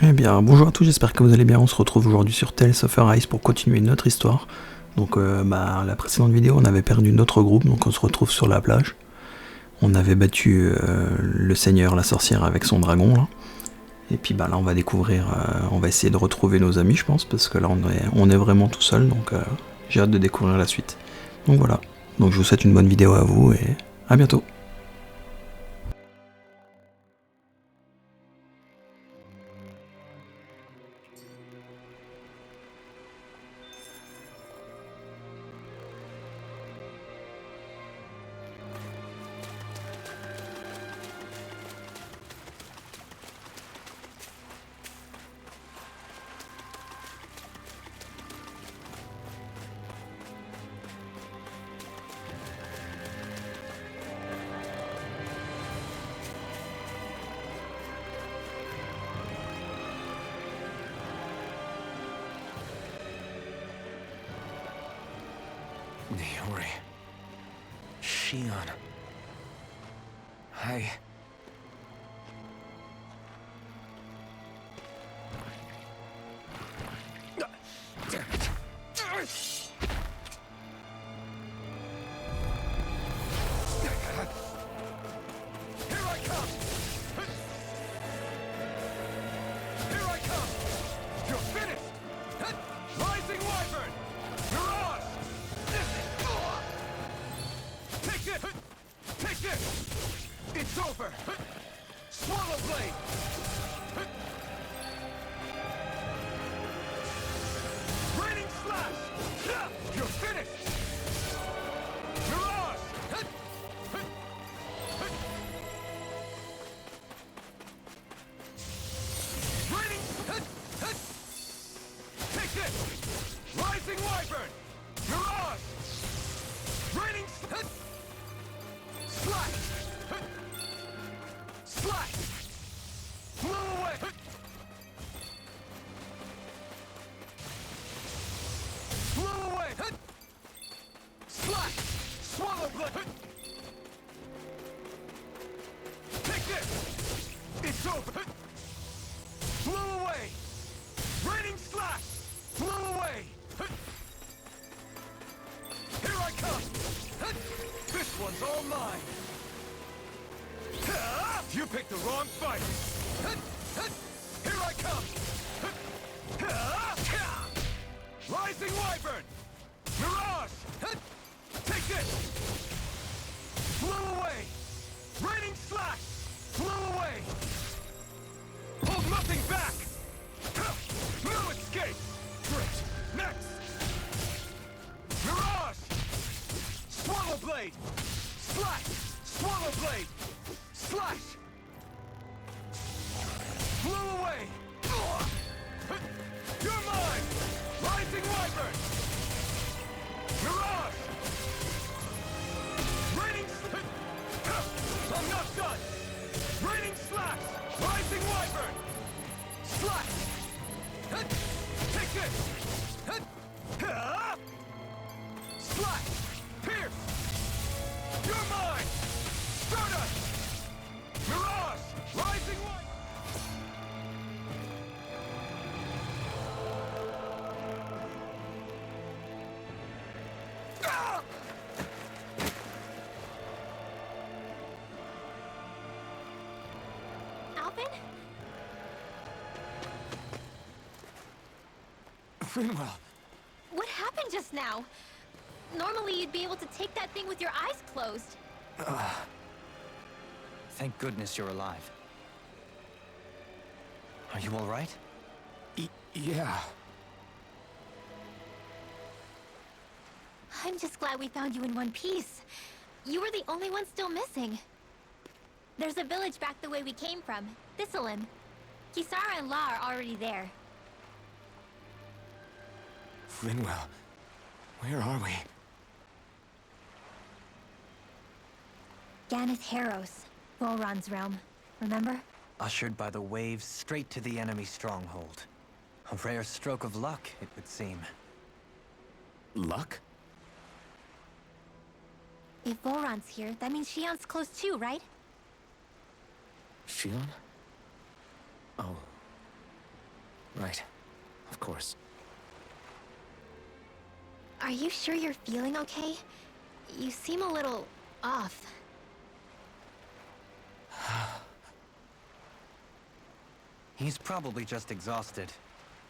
Eh bien, bonjour à tous, j'espère que vous allez bien. On se retrouve aujourd'hui sur Tales of Arise pour continuer notre histoire. Donc, la précédente vidéo, on avait perdu notre groupe, donc on se retrouve sur la plage. On avait battu le seigneur, la sorcière avec son dragon, là. Et puis là, on va découvrir, on va essayer de retrouver nos amis, je pense, parce que là, on est vraiment tout seul, donc j'ai hâte de découvrir la suite. Donc voilà, donc je vous souhaite une bonne vidéo à vous et à bientôt. Niori. Shion. Hi. Damn it. Here I come! Here I come! You're finished! Rising Wyvern! You're ours! Take this! Take this! It's over! Swallow blade! Raining slash! You're finished! You're ours! Raining... Take this! Rising Wyvern! You're ours! Raining... Slash! Slash! Blow away! Blow away! Slash! Swallow blood! Take this! It's over! Blow away! Raining slash! Blow away! Here I come! This one's all mine! You picked the wrong fight! Here I come! Rising Wyvern! Mirage! Take this! Blow away! Raining slash! Blow away! Hold nothing back! No escape! Great! Next! Mirage! Swallow blade! Slash! Swallow blade! Slash! Blow away! You're mine! Rising Wyvern! Mirage! Raining... I'm not done! Raining slash! Rising Wyvern! Slash! Take this! Slash! Pierce! You're mine! Stardust! Mirage! Rising Wyvern! Alvin? Finwell! What happened just now? Normally you'd be able to take that thing with your eyes closed. Thank goodness you're alive. Are you all right? Yeah. I'm just glad we found you in one piece. You were the only one still missing. There's a village back the way we came from, Thistlein. Kisara and La are already there. Finwell, where are we? Ganeth Harrows, Volron's realm. Remember? Ushered by the waves straight to the enemy stronghold. A rare stroke of luck, it would seem. Luck? If Volron's here, that means Shion's close too, right? Shion? Oh. Right. Of course. Are you sure you're feeling okay? You seem a little off. He's probably just exhausted.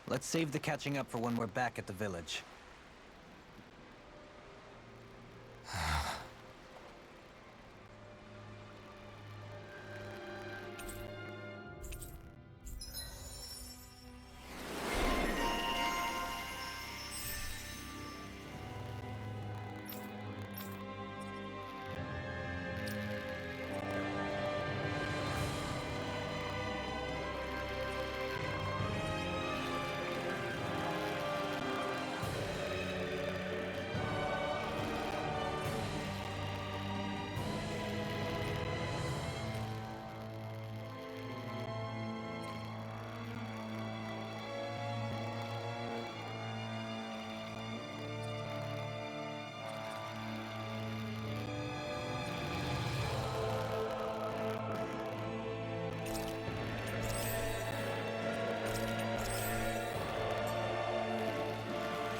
Let's save the catching up for when we're back at the village.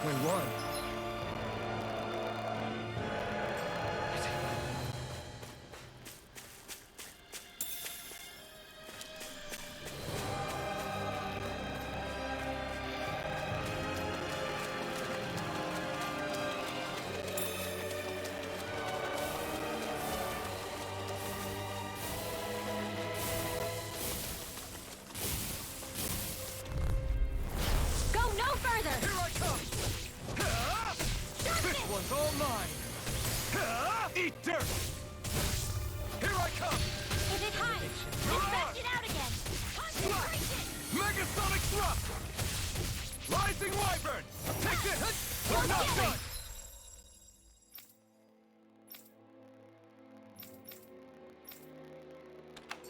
We won. Go no further! Here I come! This one's all mine! Eat dirt! Here I come! Is it high? Infect it out again! Concentration! Megasonic thrust! Rising wyvern! Take this! We're not killing! done!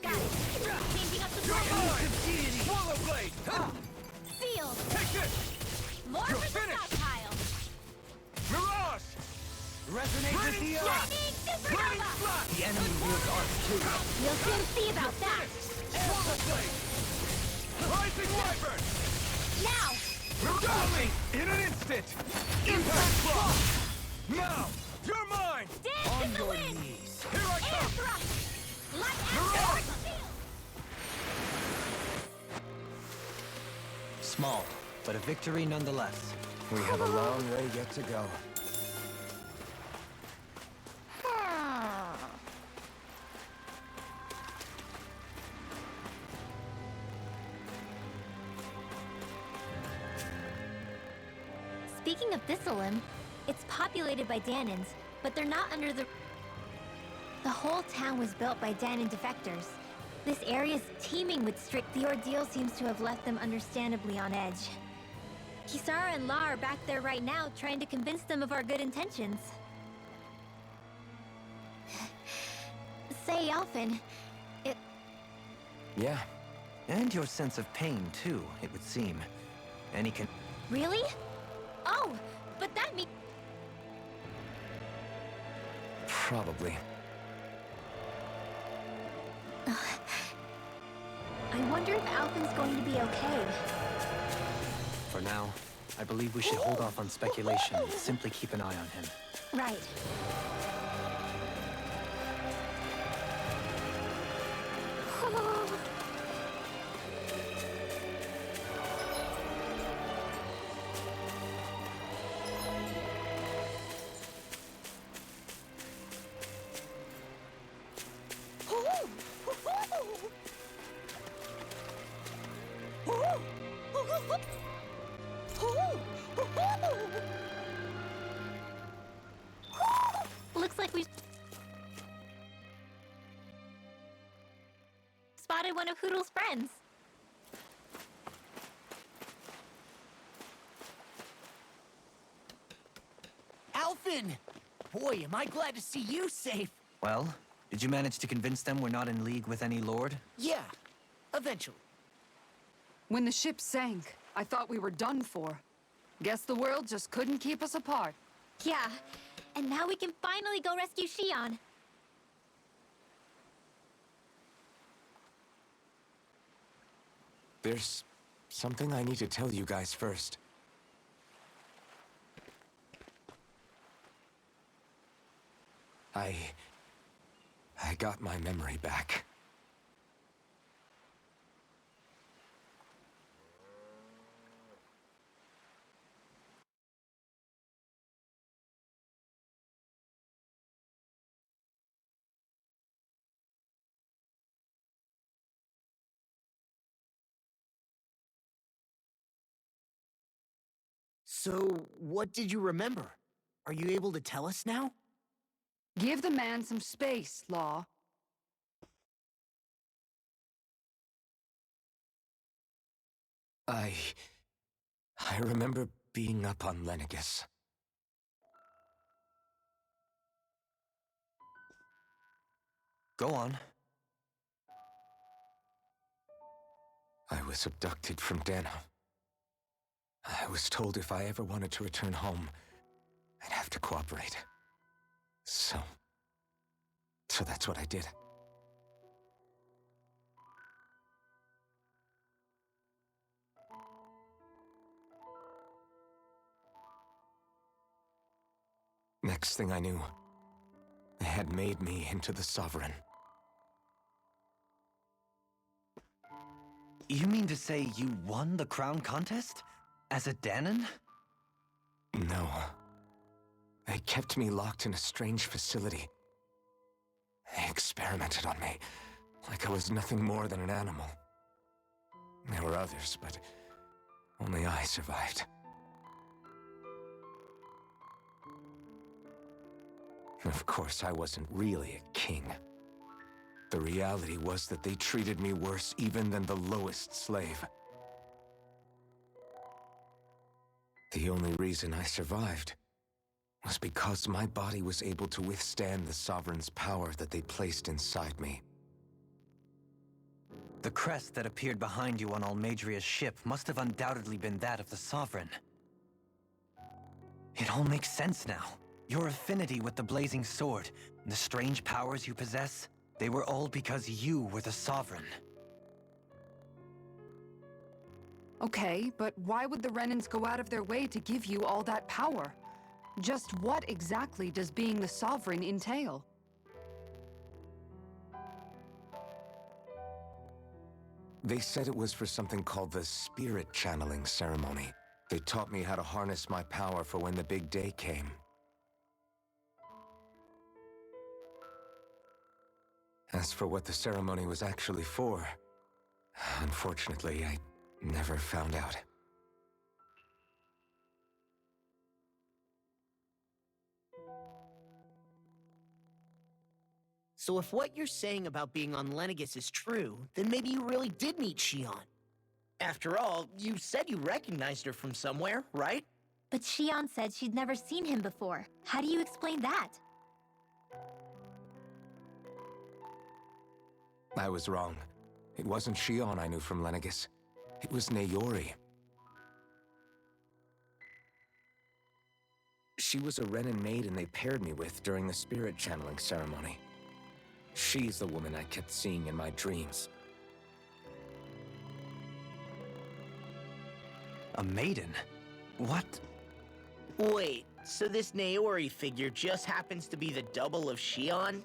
Got it! Changing up the You're plan! mine! Swallow blade! Sealed! Take this! More You're for the finished! stockpile! Mirage! Resonate with the earth! Lightning Lightning supernova! flash! The enemy wields art too. You'll soon see about that! Swallow blade! Rising wyvern! Now! Mirage! In an instant! Impact block! Now! You're mine! Dance On in the your wind! knees. Here I Air come! thrust! Light Mirage! and shield! Small, but a victory nonetheless. We have a long way yet to go. Speaking of Thistleum, it's populated by Danans, but they're not under the... The whole town was built by Danan defectors. This area's teeming with strict... The ordeal seems to have left them understandably on edge. Kisara and La are back there right now, trying to convince them of our good intentions. Say, Elfin, Yeah. And your sense of pain, too, it would seem. Any can... really? Oh, but that means... Probably. I wonder if Alfin's going to be okay. For now, I believe we should hold off on speculation and simply keep an eye on him. Right. Looks like we spotted one of Hoodle's friends. Alfin! Boy, am I glad to see you safe. Well, did you manage to convince them we're not in league with any lord? Yeah, eventually. When the ship sank, I thought we were done for. Guess the world just couldn't keep us apart. Yeah, and now we can finally go rescue Shion. There's something I need to tell you guys first. I got my memory back. So, what did you remember? Are you able to tell us now? Give the man some space, Law. I remember being up on Lennigus. Go on. I was abducted from Dano. I was told if I ever wanted to return home, I'd have to cooperate. So that's what I did. Next thing I knew, they had made me into the Sovereign. You mean to say you won the crown contest? As a Danon? No. They kept me locked in a strange facility. They experimented on me, like I was nothing more than an animal. There were others, but only I survived. Of course, I wasn't really a king. The reality was that they treated me worse even than the lowest slave. The only reason I survived was because my body was able to withstand the Sovereign's power that they placed inside me. The crest that appeared behind you on Almadria's ship must have undoubtedly been that of the Sovereign. It all makes sense now. Your affinity with the Blazing Sword, and the strange powers you possess, they were all because you were the Sovereign. Okay, but why would the Renans go out of their way to give you all that power? Just what exactly does being the Sovereign entail? They said it was for something called the Spirit Channeling Ceremony. They taught me how to harness my power for when the big day came. As for what the ceremony was actually for, unfortunately, I never found out. So if what you're saying about being on Lennigus is true, then maybe you really did meet Shion. After all, you said you recognized her from somewhere, right? But Shion said she'd never seen him before. How do you explain that? I was wrong. It wasn't Shion I knew from Lennigus. It was Naori. She was a Renan maiden they paired me with during the spirit channeling ceremony. She's the woman I kept seeing in my dreams. A maiden? What? Wait, so this Naori figure just happens to be the double of Shion?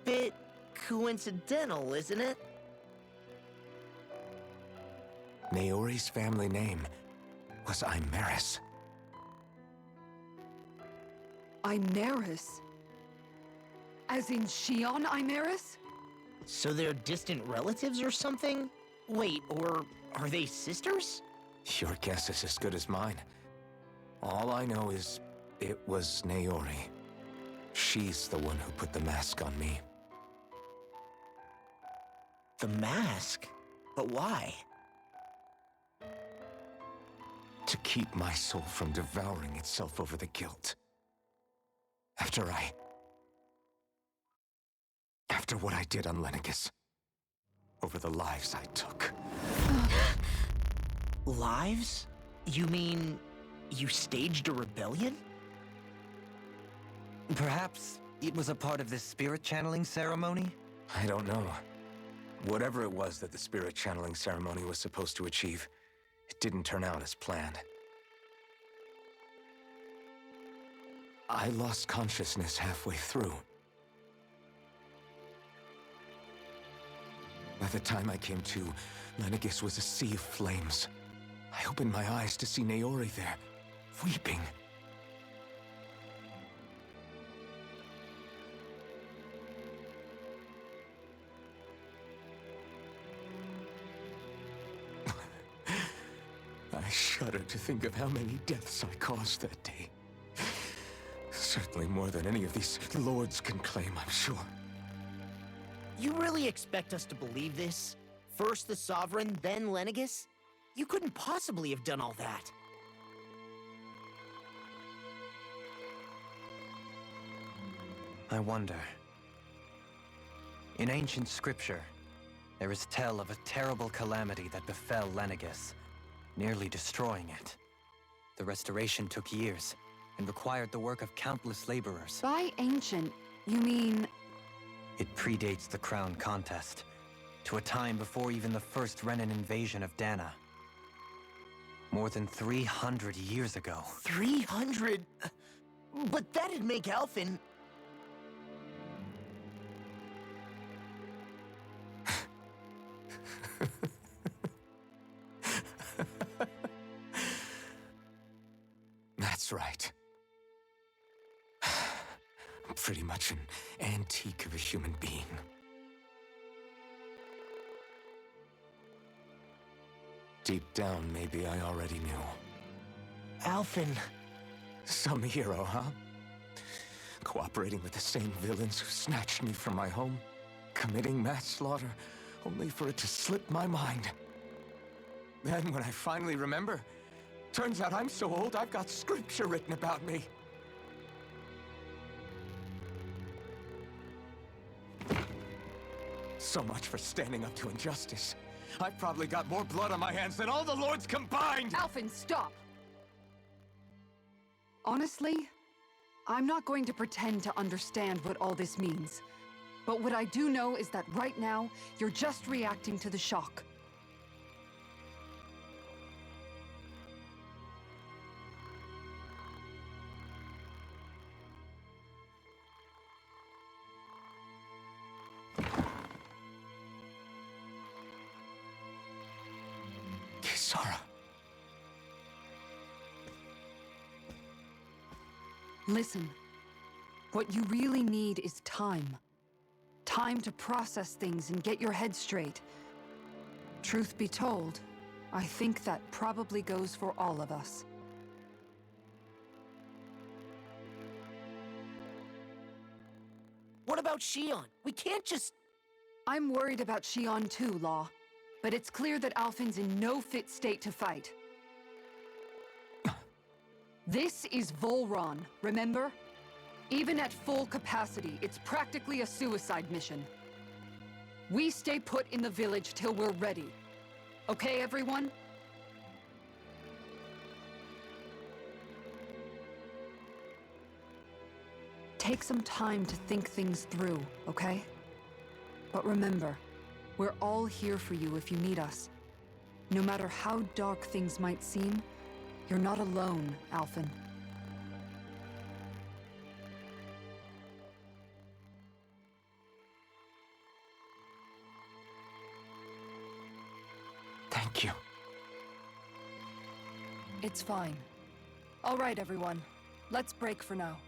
Bit coincidental, isn't it? Naori's family name was Imeris. Imeris? As in Shion Imeris? So they're distant relatives or something? Wait, or are they sisters? Your guess is as good as mine. All I know is it was Naori. She's the one who put the mask on me. The mask? But why? To keep my soul from devouring itself over the guilt. After what I did on Lennigus. Over the lives I took. Lives? You mean you staged a rebellion? Perhaps it was a part of this spirit channeling ceremony? I don't know. Whatever it was that the spirit channeling ceremony was supposed to achieve, It didn't turn out as planned. I lost consciousness halfway through. By the time I came to, Lenegis was a sea of flames. I opened my eyes to see Naori there, weeping. I shudder to think of how many deaths I caused that day. Certainly more than any of these lords can claim, I'm sure. You really expect us to believe this? First the Sovereign, then Lenegis? You couldn't possibly have done all that. I wonder. In ancient scripture, there is tell of a terrible calamity that befell Lenegis, nearly destroying it. The restoration took years, and required the work of countless laborers. By ancient, you mean... It predates the crown contest, to a time before even the first Renan invasion of Dana. More than 300 years ago. 300? But that'd make Alphen... That's right. I'm pretty much an antique of a human being. Deep down, maybe I already knew. Alphen... Some hero, huh? Cooperating with the same villains who snatched me from my home, committing mass slaughter, only for it to slip my mind. Then, when I finally remember, turns out I'm so old I've got scripture written about me. So much for standing up to injustice. I've probably got more blood on my hands than all the lords combined! Alphen, stop! Honestly, I'm not going to pretend to understand what all this means. But what I do know is that right now, you're just reacting to the shock. Kisara. Listen, what you really need is time. Time to process things and get your head straight. Truth be told, I think that probably goes for all of us. What about Shion? We can't just... I'm worried about Shion too, Law. But it's clear that Alphen's in no fit state to fight. This is Volron, remember? Even at full capacity, it's practically a suicide mission. We stay put in the village till we're ready. Okay, everyone? Take some time to think things through, okay? But remember, we're all here for you if you need us. No matter how dark things might seem, you're not alone, Alphen. Thank you. It's fine. All right, everyone. Let's break for now.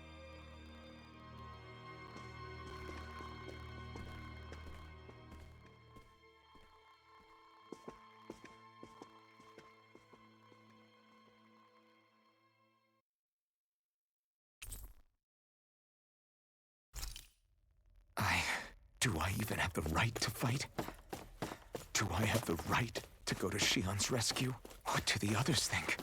Do I even have the right to fight? Do I have the right to go to Shion's rescue? What do the others think?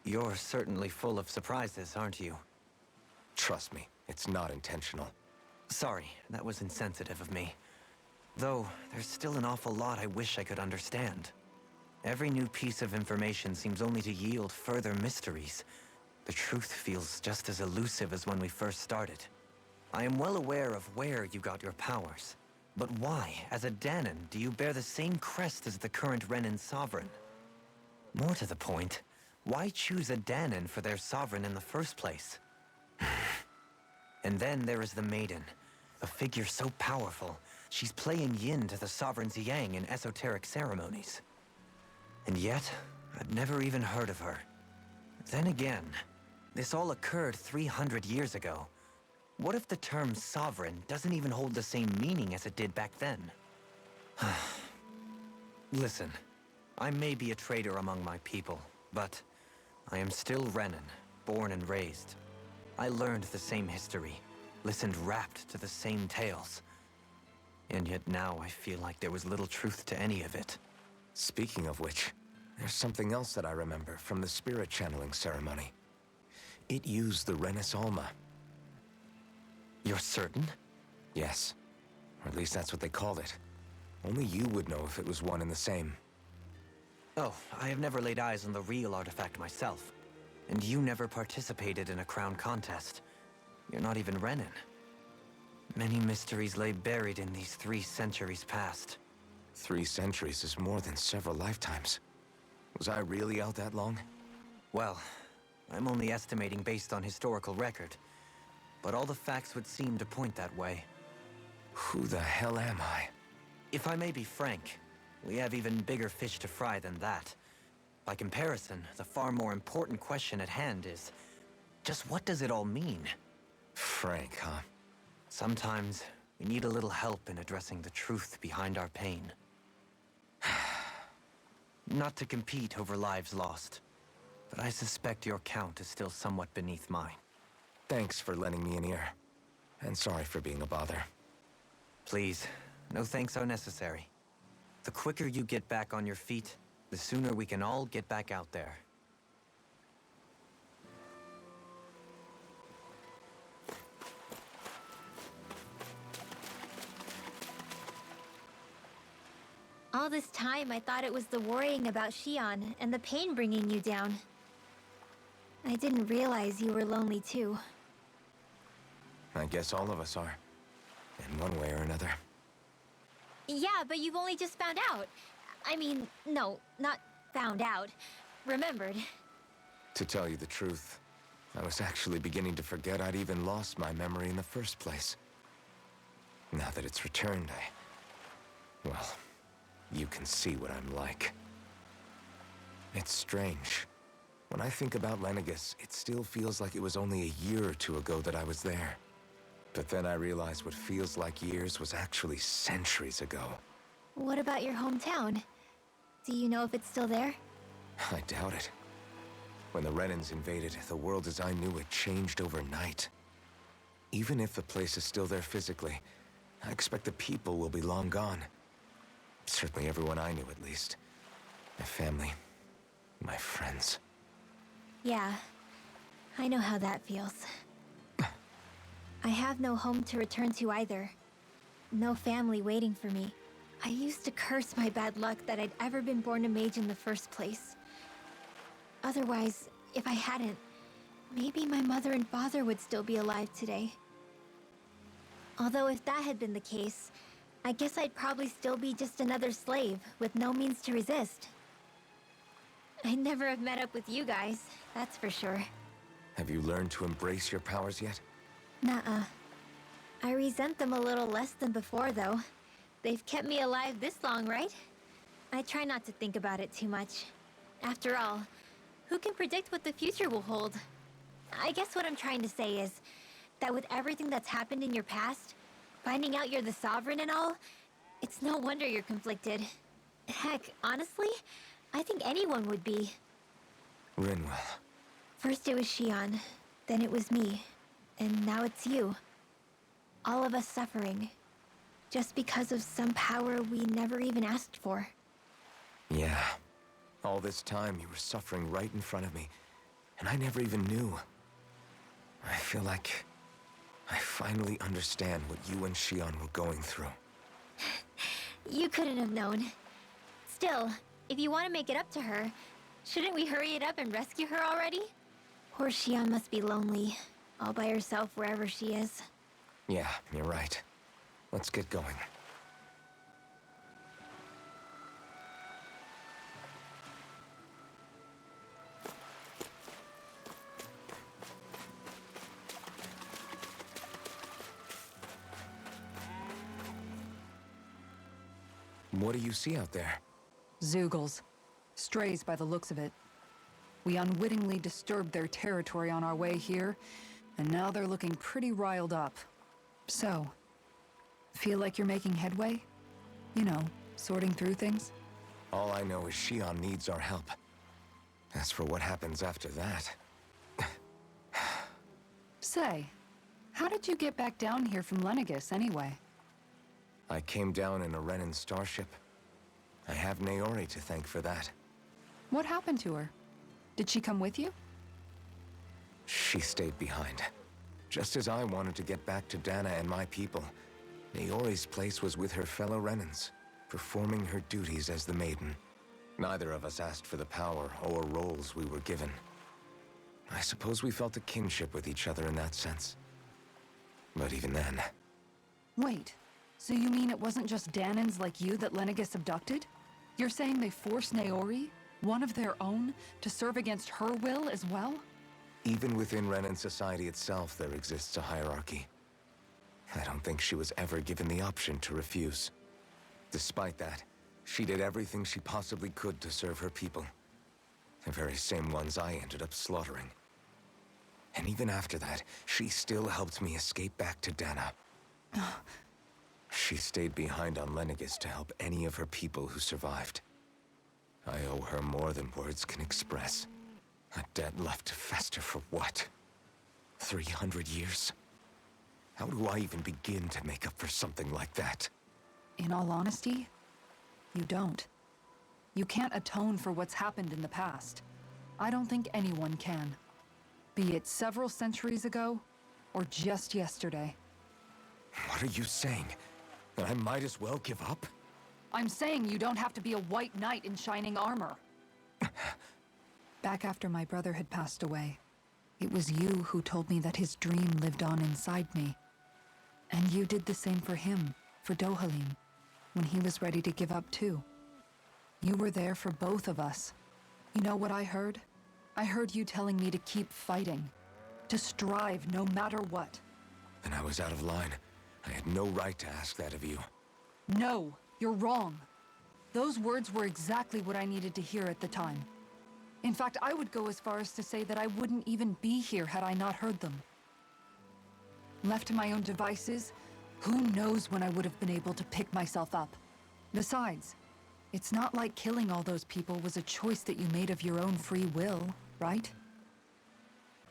You're certainly full of surprises, aren't you? Trust me, It's not intentional. Sorry, that was insensitive of me. Though, there's still an awful lot I wish I could understand. Every new piece of information seems only to yield further mysteries. The truth feels just as elusive as when we first started. I am well aware of where you got your powers. But why, as a Danon, do you bear the same crest as the current Renan sovereign? More to the point, why choose a Danon for their sovereign in the first place? And then there is the Maiden, a figure so powerful, she's playing yin to the sovereign's yang in esoteric ceremonies. And yet, I've never even heard of her. Then again, this all occurred 300 years ago. What if the term sovereign doesn't even hold the same meaning as it did back then? Listen, I may be a traitor among my people, but I am still Renan, born and raised. I learned the same history, listened rapt to the same tales. And yet now I feel like there was little truth to any of it. Speaking of which, there's something else that I remember from the spirit channeling ceremony. It used the Renis Alma. You're certain? Yes. Or at least that's what they called it. Only you would know if it was one and the same. Oh, I have never laid eyes on the real artifact myself. And you never participated in a crown contest. You're not even Renan. Many mysteries lay buried in these 3 centuries past. 3 centuries is more than several lifetimes. Was I really out that long? Well, I'm only estimating based on historical record. But all the facts would seem to point that way. Who the hell am I? If I may be frank, we have even bigger fish to fry than that. By comparison, the far more important question at hand is, just what does it all mean? Frank, huh? Sometimes, we need a little help in addressing the truth behind our pain. Not to compete over lives lost, but I suspect your count is still somewhat beneath mine. Thanks for lending me an ear. And sorry for being a bother. Please, no thanks are necessary. The quicker you get back on your feet, the sooner we can all get back out there. All this time, I thought it was the worrying about Shion and the pain bringing you down. I didn't realize you were lonely too. I guess all of us are. In one way or another. Yeah, but you've only just found out. I mean, no, not found out. Remembered. To tell you the truth, I was actually beginning to forget I'd even lost my memory in the first place. Now that it's returned, well, you can see what I'm like. It's strange. When I think about Lenegis, it still feels like it was only a year or 2 ago that I was there. But then I realized what feels like years was actually centuries ago. What about your hometown? Do you know if it's still there? I doubt it. When the Renans invaded, the world as I knew it changed overnight. Even if the place is still there physically, I expect the people will be long gone. Certainly everyone I knew, at least. My family, my friends. Yeah, I know how that feels. I have no home to return to either. No family waiting for me. I used to curse my bad luck that I'd ever been born a mage in the first place. Otherwise, if I hadn't, maybe my mother and father would still be alive today. Although if that had been the case, I guess I'd probably still be just another slave with no means to resist. I'd never have met up with you guys, that's for sure. Have you learned to embrace your powers yet? Nuh-uh. I resent them a little less than before, though. They've kept me alive this long, right? I try not to think about it too much. After all, who can predict what the future will hold? I guess what I'm trying to say is that with everything that's happened in your past, finding out you're the Sovereign and all, it's no wonder you're conflicted. Heck, honestly, I think anyone would be. Rinwell. First it was Shion, then it was me, and now it's you. All of us suffering, just because of some power we never even asked for. Yeah. All this time you were suffering right in front of me, and I never even knew. I feel like I finally understand what you and Shion were going through. You couldn't have known. Still, if you want to make it up to her, shouldn't we hurry it up and rescue her already? Poor Shion must be lonely, all by herself wherever she is. Yeah, you're right. Let's get going. What do you see out there? Zeugles. Strays by the looks of it. We unwittingly disturbed their territory on our way here, and now they're looking pretty riled up. So, feel like you're making headway? You know, sorting through things? All I know is Shion needs our help. As for what happens after that... Say, how did you get back down here from Lenegis anyway? I came down in a Renan starship. I have Naori to thank for that. What happened to her? Did she come with you? She stayed behind. Just as I wanted to get back to Dana and my people, Naori's place was with her fellow Renans, performing her duties as the Maiden. Neither of us asked for the power or roles we were given. I suppose we felt a kinship with each other in that sense. But even then... Wait, so you mean it wasn't just Danans like you that Lenegis abducted? You're saying they forced Naori, one of their own, to serve against her will as well? Even within Renan society itself, there exists a hierarchy. I don't think she was ever given the option to refuse. Despite that, she did everything she possibly could to serve her people. The very same ones I ended up slaughtering. And even after that, she still helped me escape back to Dana. She stayed behind on Lenegis to help any of her people who survived. I owe her more than words can express. A debt left to fester for what? 300 years? How do I even begin to make up for something like that? In all honesty, you don't. You can't atone for what's happened in the past. I don't think anyone can. Be it several centuries ago, or just yesterday. What are you saying? That I might as well give up? I'm saying you don't have to be a white knight in shining armor. Back after my brother had passed away, it was you who told me that his dream lived on inside me. And you did the same for him, for Dohalim, when he was ready to give up too. You were there for both of us. You know what I heard? I heard you telling me to keep fighting, to strive no matter what. And I was out of line. I had no right to ask that of you. No, you're wrong. Those words were exactly what I needed to hear at the time. In fact, I would go as far as to say that I wouldn't even be here had I not heard them. Left to my own devices, who knows when I would have been able to pick myself up. Besides, it's not like killing all those people was a choice that you made of your own free will, right?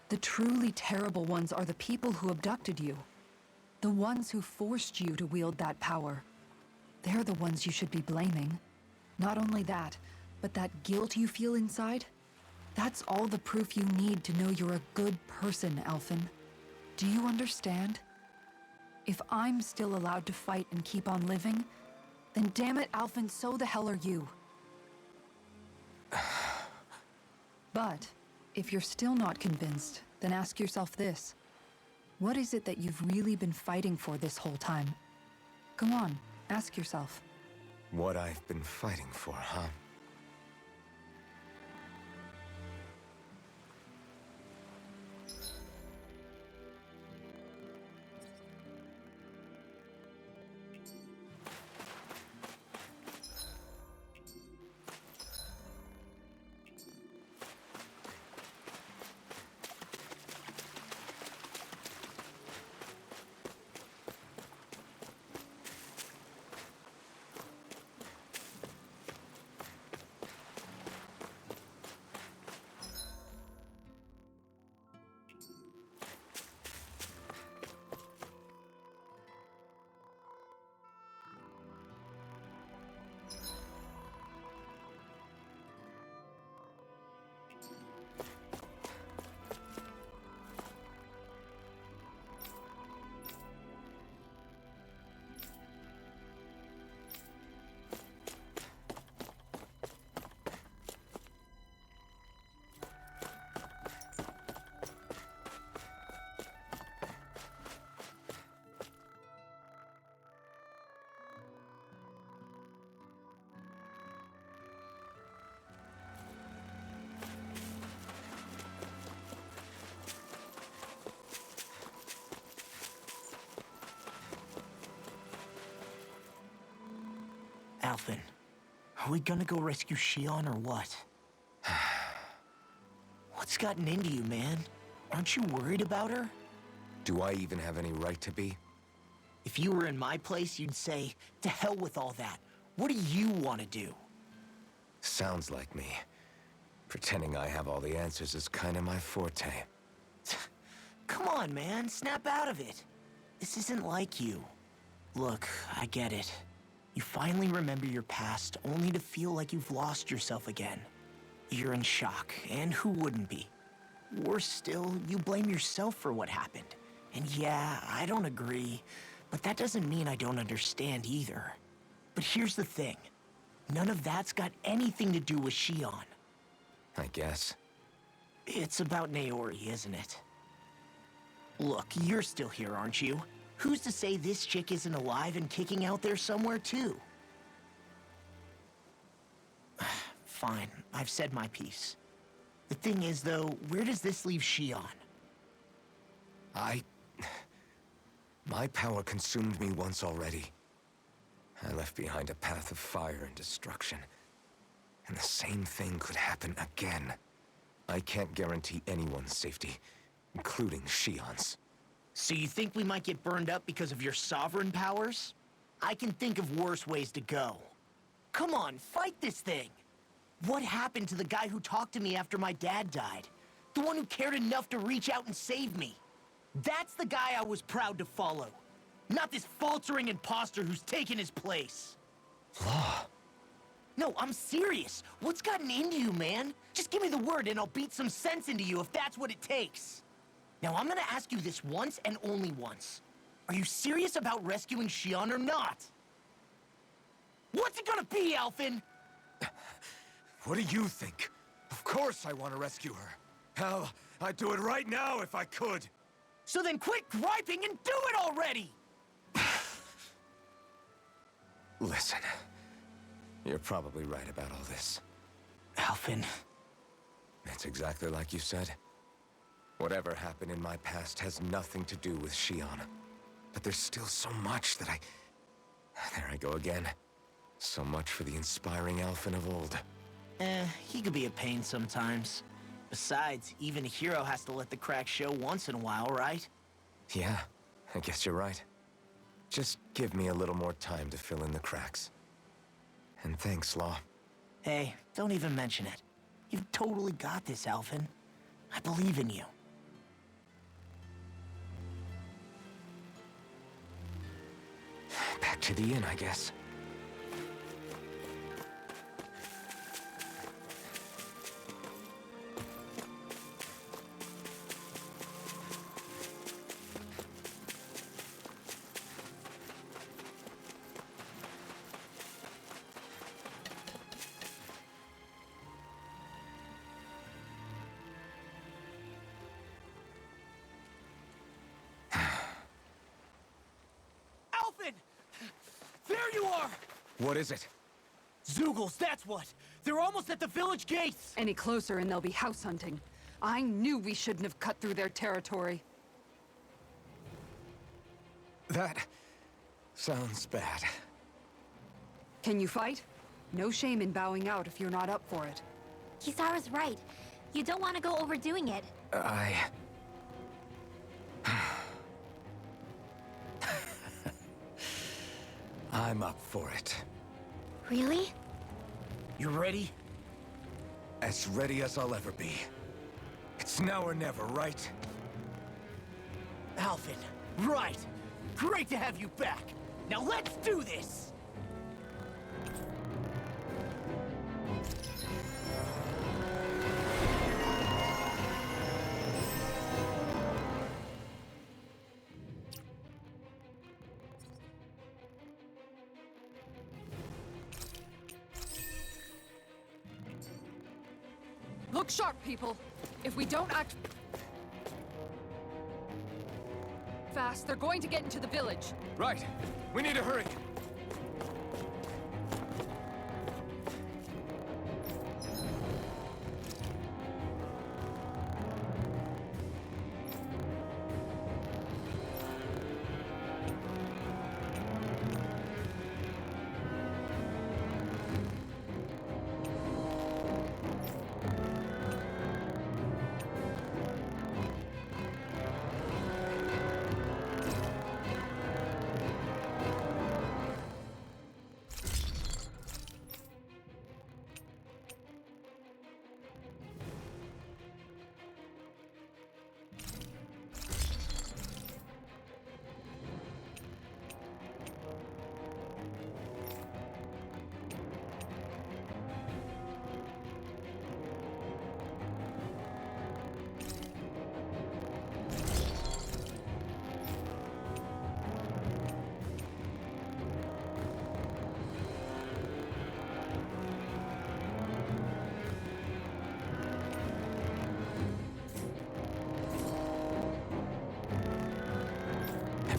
The truly terrible ones are the people who abducted you. The ones who forced you to wield that power. They're the ones you should be blaming. Not only that, but that guilt you feel inside, that's all the proof you need to know you're a good person, Alphen. Do you understand? If I'm still allowed to fight and keep on living, then damn it, Alphen, so the hell are you. But, if you're still not convinced, then ask yourself this. What is it that you've really been fighting for this whole time? Come on, ask yourself. What I've been fighting for, huh? Alphen, are we gonna go rescue Shion or what? What's gotten into you, man? Aren't you worried about her? Do I even have any right to be? If you were in my place, you'd say, to hell with all that. What do you want to do? Sounds like me. Pretending I have all the answers is kind of my forte. Come on, man. Snap out of it. This isn't like you. Look, I get it. You finally remember your past, only to feel like you've lost yourself again. You're in shock, and who wouldn't be? Worse still, you blame yourself for what happened. And yeah, I don't agree, but that doesn't mean I don't understand either. But here's the thing. None of that's got anything to do with Shion. I guess. It's about Naori, isn't it? Look, you're still here, aren't you? Who's to say this chick isn't alive and kicking out there somewhere, too? Fine, I've said my piece. The thing is, though, where does this leave Shion? My power consumed me once already. I left behind a path of fire and destruction. And the same thing could happen again. I can't guarantee anyone's safety, including Shion's. So you think we might get burned up because of your sovereign powers? I can think of worse ways to go. Come on, fight this thing! What happened to the guy who talked to me after my dad died? The one who cared enough to reach out and save me? That's the guy I was proud to follow. Not this faltering imposter who's taken his place. Law. No, I'm serious. What's gotten into you, man? Just give me the word and I'll beat some sense into you if that's what it takes. Now, I'm gonna ask you this once and only once. Are you serious about rescuing Shion or not? What's it gonna be, Alphen? What do you think? Of course I want to rescue her. Hell, I'd do it right now if I could. So then quit griping and do it already! Listen, you're probably right about all this. Alphen. It's exactly like you said. Whatever happened in my past has nothing to do with Shion. But there's still so much that There I go again. So much for the inspiring Alphen of old. He could be a pain sometimes. Besides, even a hero has to let the cracks show once in a while, right? Yeah, I guess you're right. Just give me a little more time to fill in the cracks. And thanks, Law. Hey, don't even mention it. You've totally got this, Alphen. I believe in you. Back to the inn, I guess. Alphen! There you are! What is it? Zeugles, that's what! They're almost at the village gates! Any closer and they'll be house hunting. I knew we shouldn't have cut through their territory. That sounds bad. Can you fight? No shame in bowing out if you're not up for it. Kisara's right. You don't want to go overdoing it. I'm up for it. Really? You ready? As ready as I'll ever be. It's now or never, right? Alphen, right! Great to have you back! Now let's do this! Look sharp, people! If we don't act fast, they're going to get into the village. Right. We need to hurry.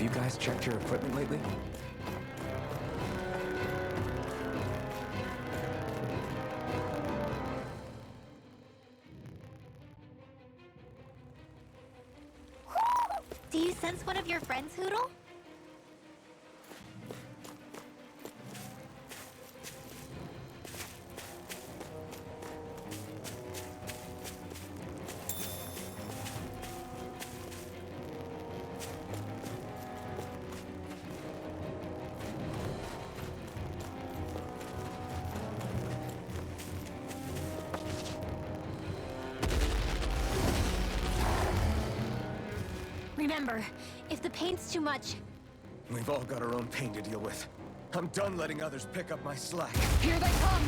you guys checked your equipment lately? Do you sense one of your friends, Hoodle? Remember, if the pain's too much... We've all got our own pain to deal with. I'm done letting others pick up my slack. Here they come!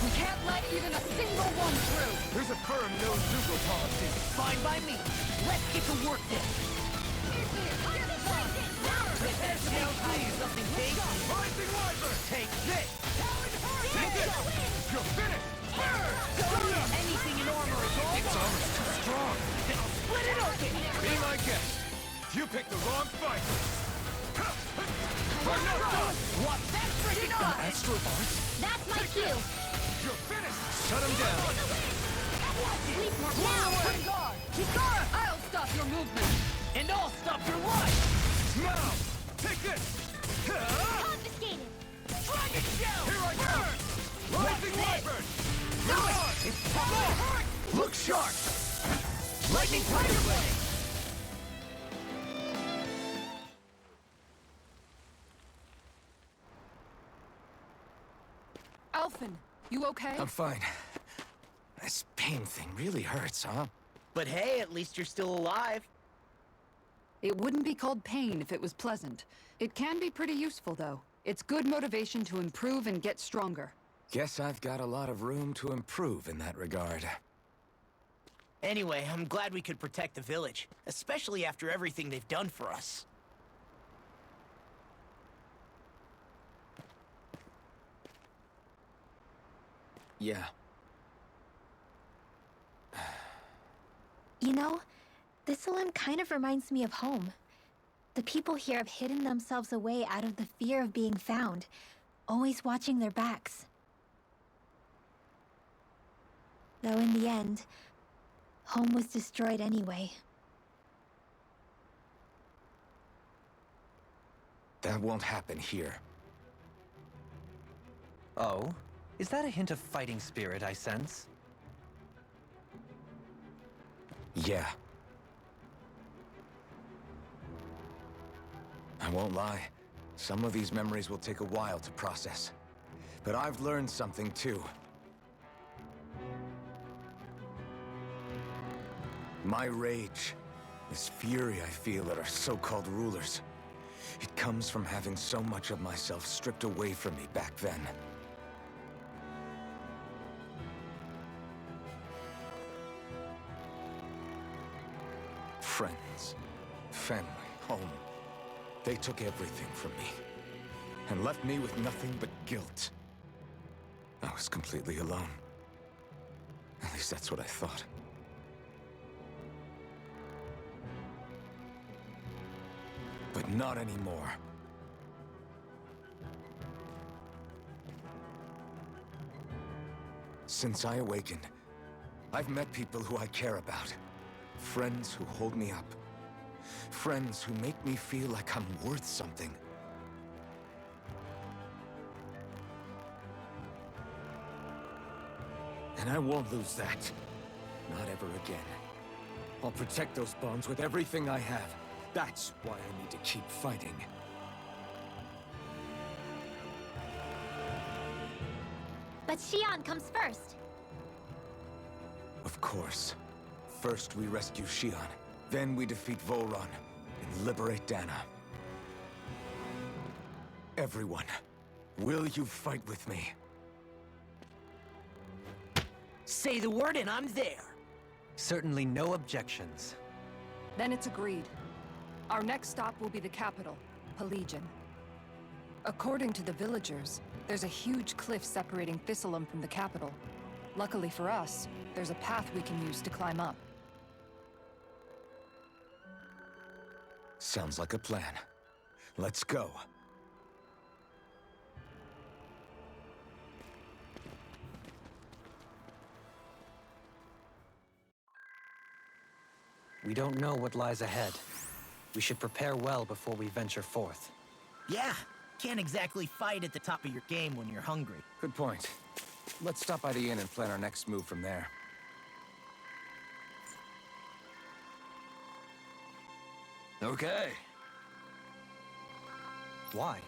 We can't let even a single one through! There's a firm no-Zugo policy. Fine by me. Let's get to work then. Let's tell you something big. Rising Wyvern! Take this! Take this! You're finished! Anything in armor is all Its armor's too strong. Then I'll split it open! Be my guest. You picked the wrong fight. We're not done! What? That's freaking on! Astral arts? That's my cue! You're finished! Shut him down. Sleep Now! now! Put guard! Kikara! I'll stop your movement! And I'll stop your life! Now! Take this! Confiscated! Dragon shell! Here I go! Rising Wyvern! Do it! It's time! Look sharp! Lightning Tiger Blade! Alphen, you okay? I'm fine. This pain thing really hurts, huh? But hey, at least you're still alive. It wouldn't be called pain if it was pleasant. It can be pretty useful, though. It's good motivation to improve and get stronger. Guess I've got a lot of room to improve in that regard. Anyway, I'm glad we could protect the village, especially after everything they've done for us. Yeah. You know, this land kind of reminds me of home. The people here have hidden themselves away out of the fear of being found, always watching their backs. Though in the end, home was destroyed anyway. That won't happen here. Oh? Is that a hint of fighting spirit I sense? Yeah. I won't lie. Some of these memories will take a while to process. But I've learned something too. My rage, this fury I feel at our so-called rulers, it comes from having so much of myself stripped away from me back then. Friends, family, home. They took everything from me and left me with nothing but guilt. I was completely alone. At least that's what I thought. But not anymore. Since I awakened, I've met people who I care about. Friends who hold me up. Friends who make me feel like I'm worth something. And I won't lose that. Not ever again. I'll protect those bonds with everything I have. That's why I need to keep fighting. But Xion comes first. Of course. First we rescue Xion, then we defeat Volron and liberate Dana. Everyone, will you fight with me? Say the word and I'm there. Certainly no objections. Then it's agreed. Our next stop will be the capital, Pelagian. According to the villagers, there's a huge cliff separating Thistleum from the capital. Luckily for us, there's a path we can use to climb up. Sounds like a plan. Let's go. We don't know what lies ahead. We should prepare well before we venture forth. Yeah, can't exactly fight at the top of your game when you're hungry. Good point. Let's stop by the inn and plan our next move from there. Okay. Why?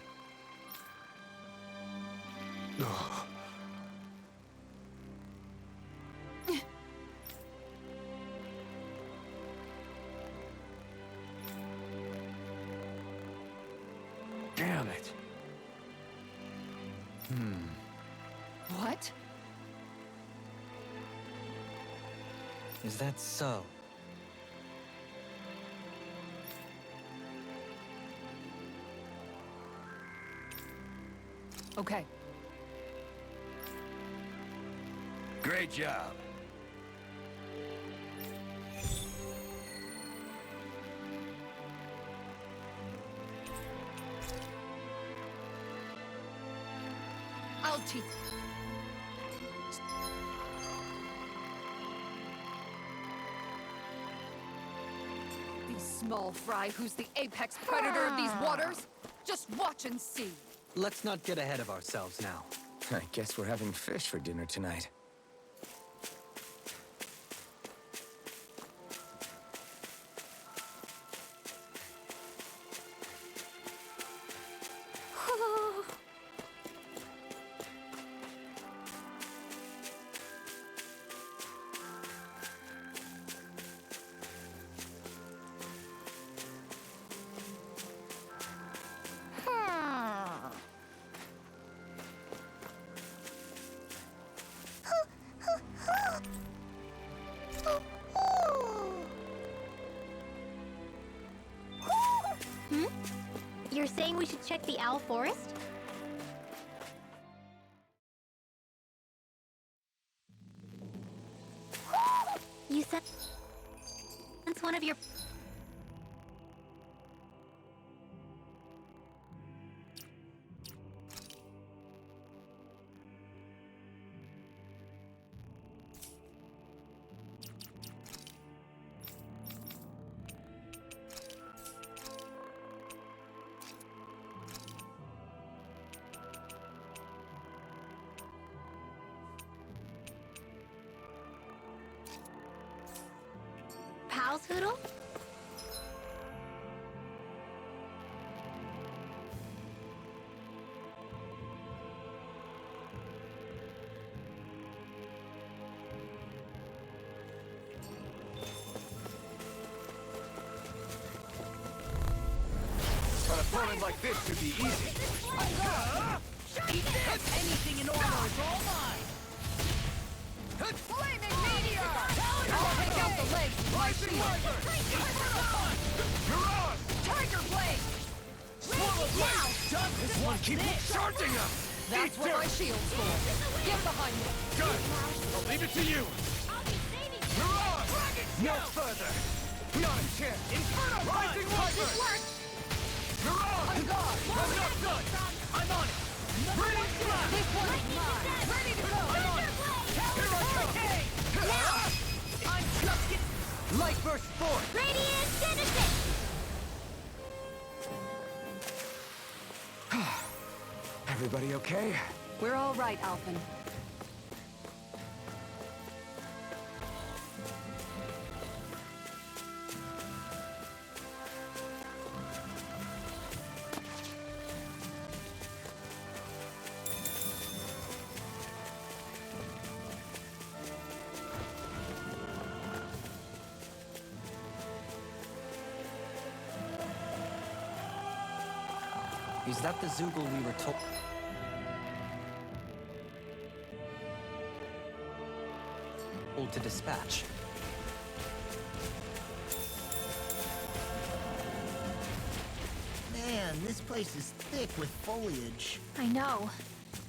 Damn it. What? Is that so? Okay. Great job. I'll teach. These small fry who's the apex predator of these waters? Just watch and see. Let's not get ahead of ourselves now. I guess we're having fish for dinner tonight. You're saying we should check the owl forest? You said it's one of your... pals, Hoodle? An opponent like this should be easy. Anything in order is all mine! Flaming meteor! I'll take out the legs with my shield. You're on! Tiger blade! Swallow blade! This one keeps charging him! That's what my shield's for. Get behind me. Good! I'll leave it to you! I'll be saving you! You're on! No further! Not a chance! Inferno Rising Viper! You're on! I'm gone. I'm not done! I'm on it! Ready to fly! This one is mine. Ready to go. I'm on it! Here I come! I'm just getting... Light burst forth! Radiant Citizen! Everybody okay? We're all right, Alphen. Is that the Zoogle we were told to dispatch? Man, this place is thick with foliage. I know.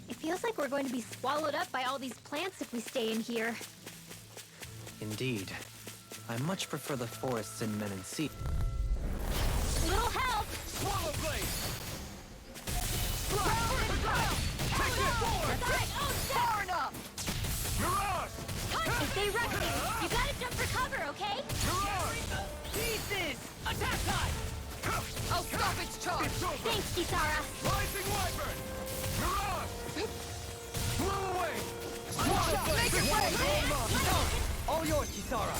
It feels like we're going to be swallowed up by all these plants if we stay in here. Indeed. I much prefer the forests in Menency. Little Attack time! I'll stop its charge! It's over! Thanks, Kisara. Rising Wyvern! Mirage! Blow away! Make it rain! All yours, Kisara!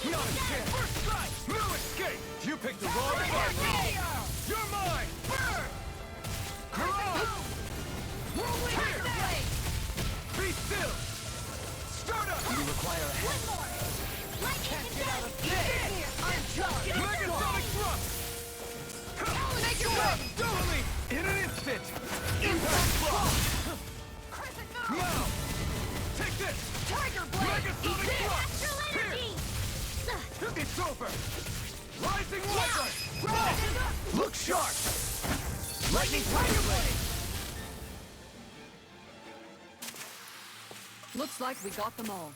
We on a chance! First strike! No escape! You picked the wrong fight! You're mine! Burn! Mirage! Here! Be still! Start up! You require a hand. One more. Lightning Get out of confetti. bed! I'm just Megasonic thrust! Make it rain! Dually! In an instant! Impact block! Now! Take this! Tiger Blade! Megasonic thrust! Astral energy. Here! It's over! Rising Wyvern! Look sharp! Lightning Tiger Blade! Looks like we got them all.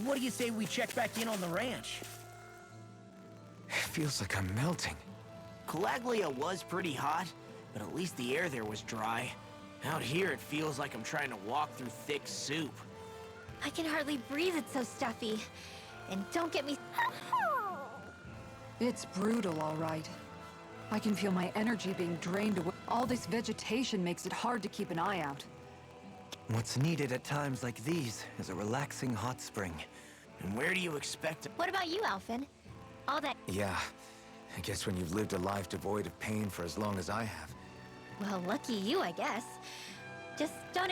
What do you say we check back in on the ranch? It feels like I'm melting. Calaglia was pretty hot, but at least the air there was dry. Out here, it feels like I'm trying to walk through thick soup. I can hardly breathe, it's so stuffy. And don't get me... It's brutal, all right. I can feel my energy being drained away. All this vegetation makes it hard to keep an eye out. What's needed at times like these is a relaxing hot spring. And where do you expect to... What about you, Alphen? All that... Yeah, I guess when you've lived a life devoid of pain for as long as I have. Well, lucky you, I guess. Just don't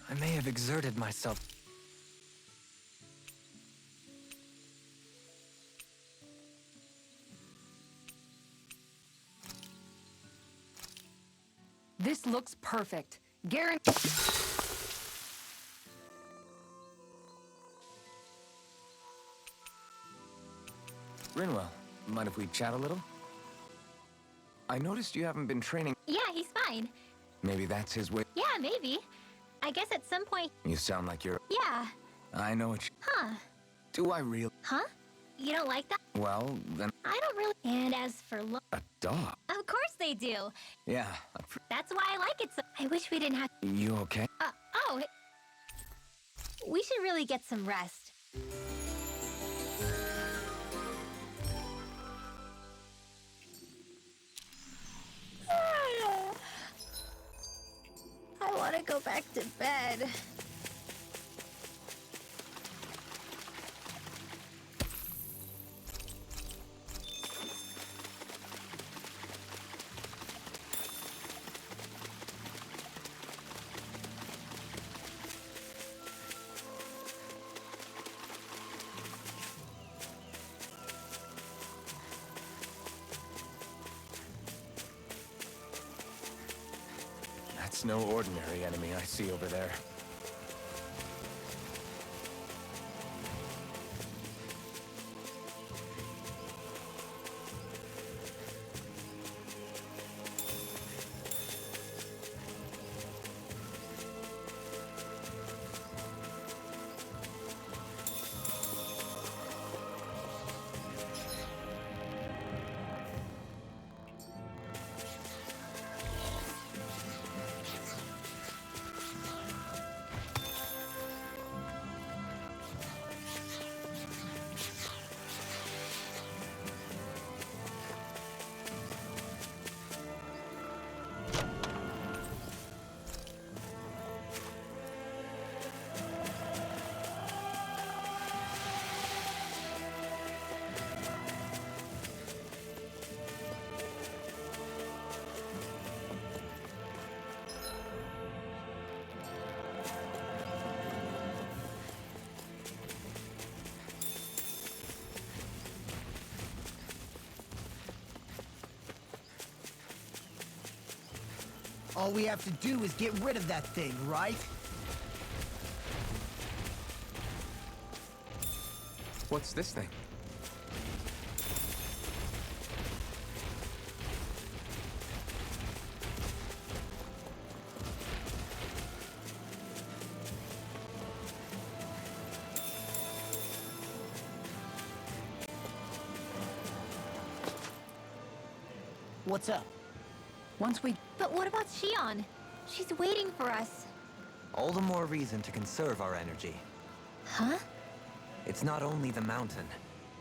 I may have exerted myself. This looks perfect. Guarantee. Rinwell, mind if we chat a little? I noticed you haven't been training. Yeah, he's fine. Maybe that's his way. Yeah, maybe. I guess at some point... You sound like you're... Yeah. I know what you... Huh. Do I really... Huh? You don't like that? Well, then... I don't really... And as for A dog? Of course they do. Yeah. That's why I like it so... I wish we didn't have... You okay? Oh. We should really get some rest. I want to go back to bed. That's no ordinary enemy I see over there. All we have to do is get rid of that thing, right? What's this thing? What's up? Once we... But what about Shion? She's waiting for us. All the more reason to conserve our energy. Huh? It's not only the mountain.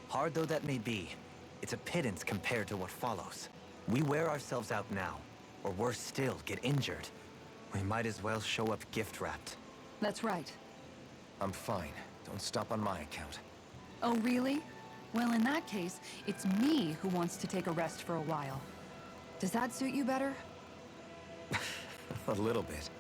Hard though that may be, it's a pittance compared to what follows. We wear ourselves out now, or worse still, get injured. We might as well show up gift-wrapped. That's right. I'm fine. Don't stop on my account. Oh, really? Well, in that case, it's me who wants to take a rest for a while. Does that suit you better? A little bit.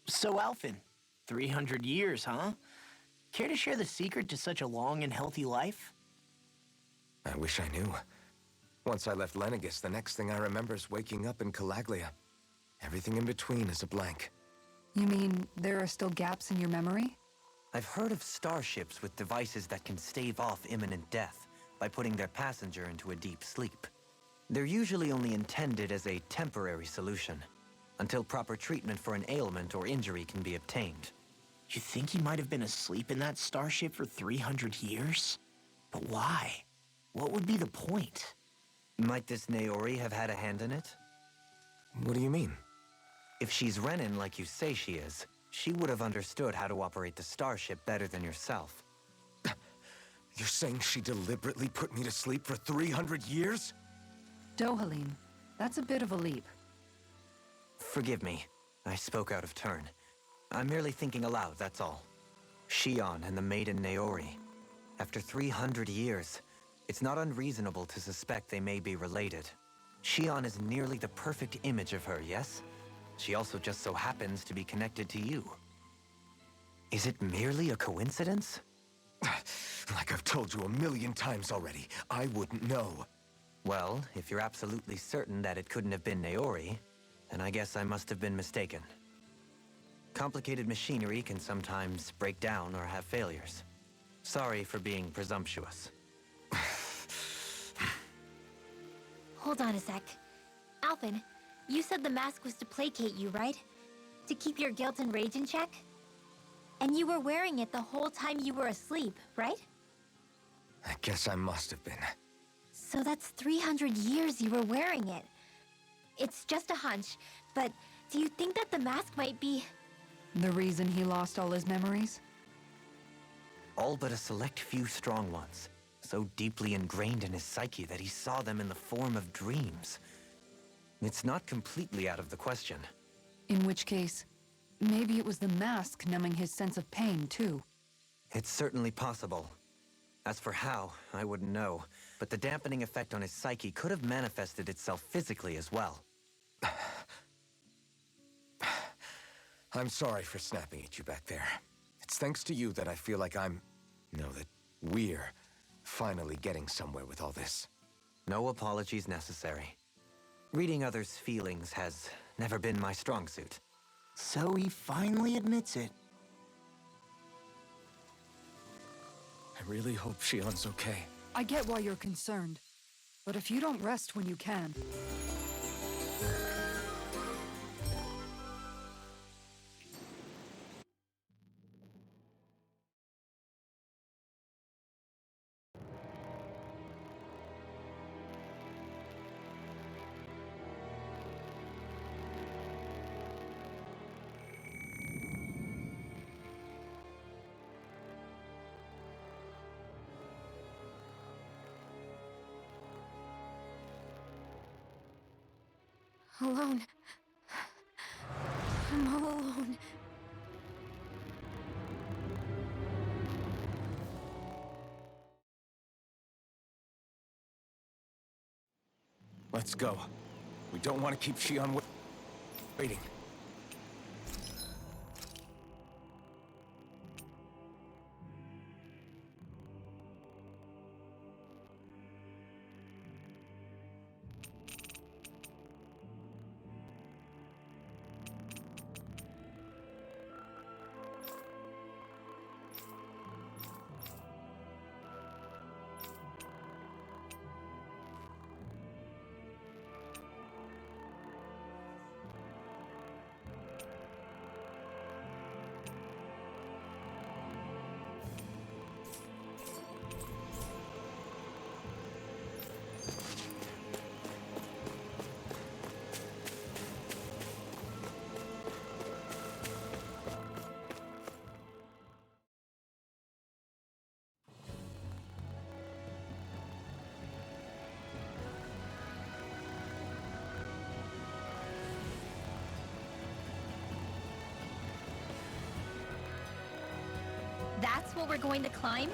So, Alphen, 300 years, huh? Care to share the secret to such a long and healthy life? I wish I knew. Once I left Lenegis, the next thing I remember is waking up in Calaglia. Everything in between is a blank. You mean there are still gaps in your memory? I've heard of starships with devices that can stave off imminent death by putting their passenger into a deep sleep. They're usually only intended as a temporary solution, until proper treatment for an ailment or injury can be obtained. You think he might have been asleep in that starship for 300 years? But why? What would be the point? Might this Naori have had a hand in it? What do you mean? If she's Renin like you say she is, she would have understood how to operate the starship better than yourself. You're saying she deliberately put me to sleep for 300 years? Dohalim, that's a bit of a leap. Forgive me. I spoke out of turn. I'm merely thinking aloud, that's all. Shion and the maiden Naori. After 300 years, it's not unreasonable to suspect they may be related. Shion is nearly the perfect image of her, yes? She also just so happens to be connected to you. Is it merely a coincidence? Like I've told you a million times already, I wouldn't know. Well, if you're absolutely certain that it couldn't have been Naori, then I guess I must have been mistaken. Complicated machinery can sometimes break down or have failures. Sorry for being presumptuous. Hold on a sec. Alphen, you said the mask was to placate you, right? To keep your guilt and rage in check? And you were wearing it the whole time you were asleep, right? I guess I must have been. So that's 300 years you were wearing it. It's just a hunch, but do you think that the mask might be... The reason he lost all his memories? All but a select few strong ones, so deeply ingrained in his psyche that he saw them in the form of dreams. It's not completely out of the question. In which case, maybe it was the mask numbing his sense of pain, too. It's certainly possible. As for how, I wouldn't know, but the dampening effect on his psyche could have manifested itself physically as well. I'm sorry for snapping at you back there. It's thanks to you that I feel like that we're finally getting somewhere with all this. No apologies necessary. Reading others' feelings has never been my strong suit. So he finally admits it. I really hope Shion's okay. I get why you're concerned, but if you don't rest when you can... alone? I'm all alone. Let's go. We don't want to keep Shion waiting. That's what we're going to climb?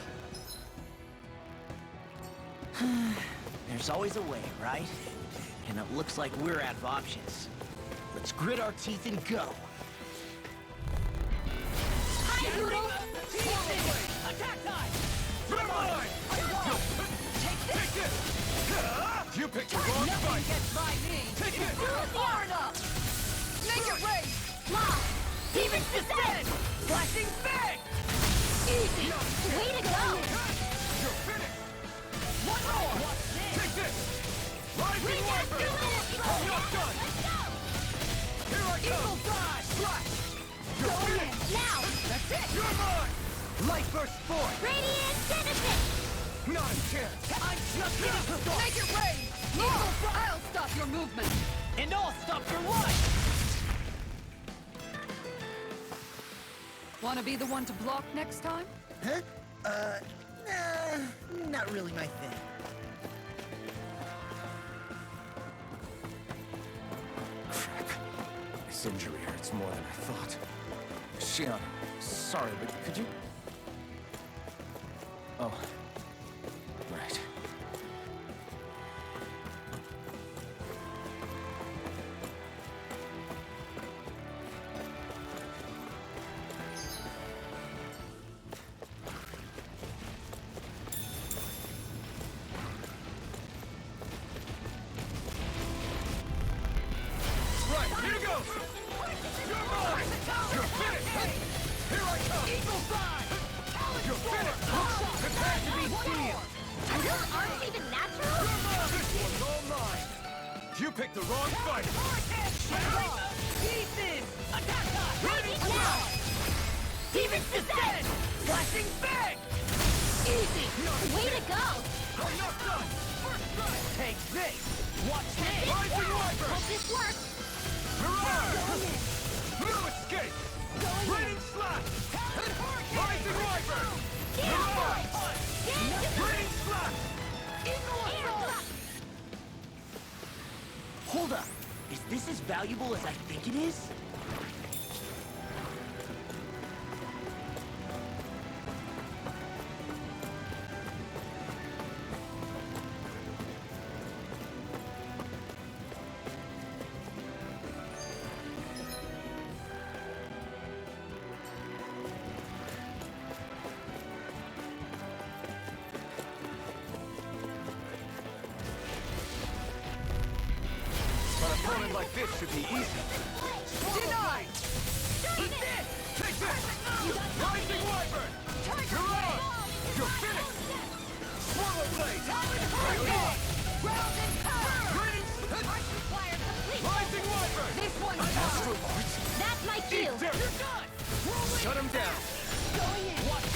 There's always a way, right? And it looks like we're out of options. Let's grit our teeth and go. Hi, Doodle! Attack time! You're mine! Take this! You picked the wrong fight! Gets by me. Take it! Far enough. Make it rain. Mom! Demons descend! Flashing bang! Easy! Way to go! You're finished! One more! Watch this! Take this! We Rising can do Wyvern! it! I'm not done! Let's go! Here I Eagle come! dive! Flash! You're Go in! finished! Now! That's it! You're mine! Light burst forth! Radiant Genesis! Not a chance! I'm just getting started! Make it rain. I'll stop your movement. And I'll stop your life! Want to be the one to block next time? Huh? Nah, not really my thing. Crap. This injury hurts more than I thought. Shion, sorry, but could you... Oh. Right. Right, here goes! You're mine! You're finished! Here I come! Eagle dive! You're finished! Prepare to be sealed! Your arms even natural? This one's all mine! You picked the wrong fight! Pieces! Attack time! Raging now! Demons descend! Flashing bang! Easy! Way to go! I'm not done! First strike! Take this! Watch this! Rising Wyvern! Hope this works! Mirage! No escape! Raining slash! Rising Wyvern! Mirage! Raining slash! Hold up! Is this as valuable as I think it is? An opponent like this should be easy. Denied! Eat this! Take this! Rising Wyvern! Mirage! You're finished! Swallow blade! Round and power. Rising Wyvern! This one's Astral done. Arts! That's my cue! Eat dirt! Shut him down!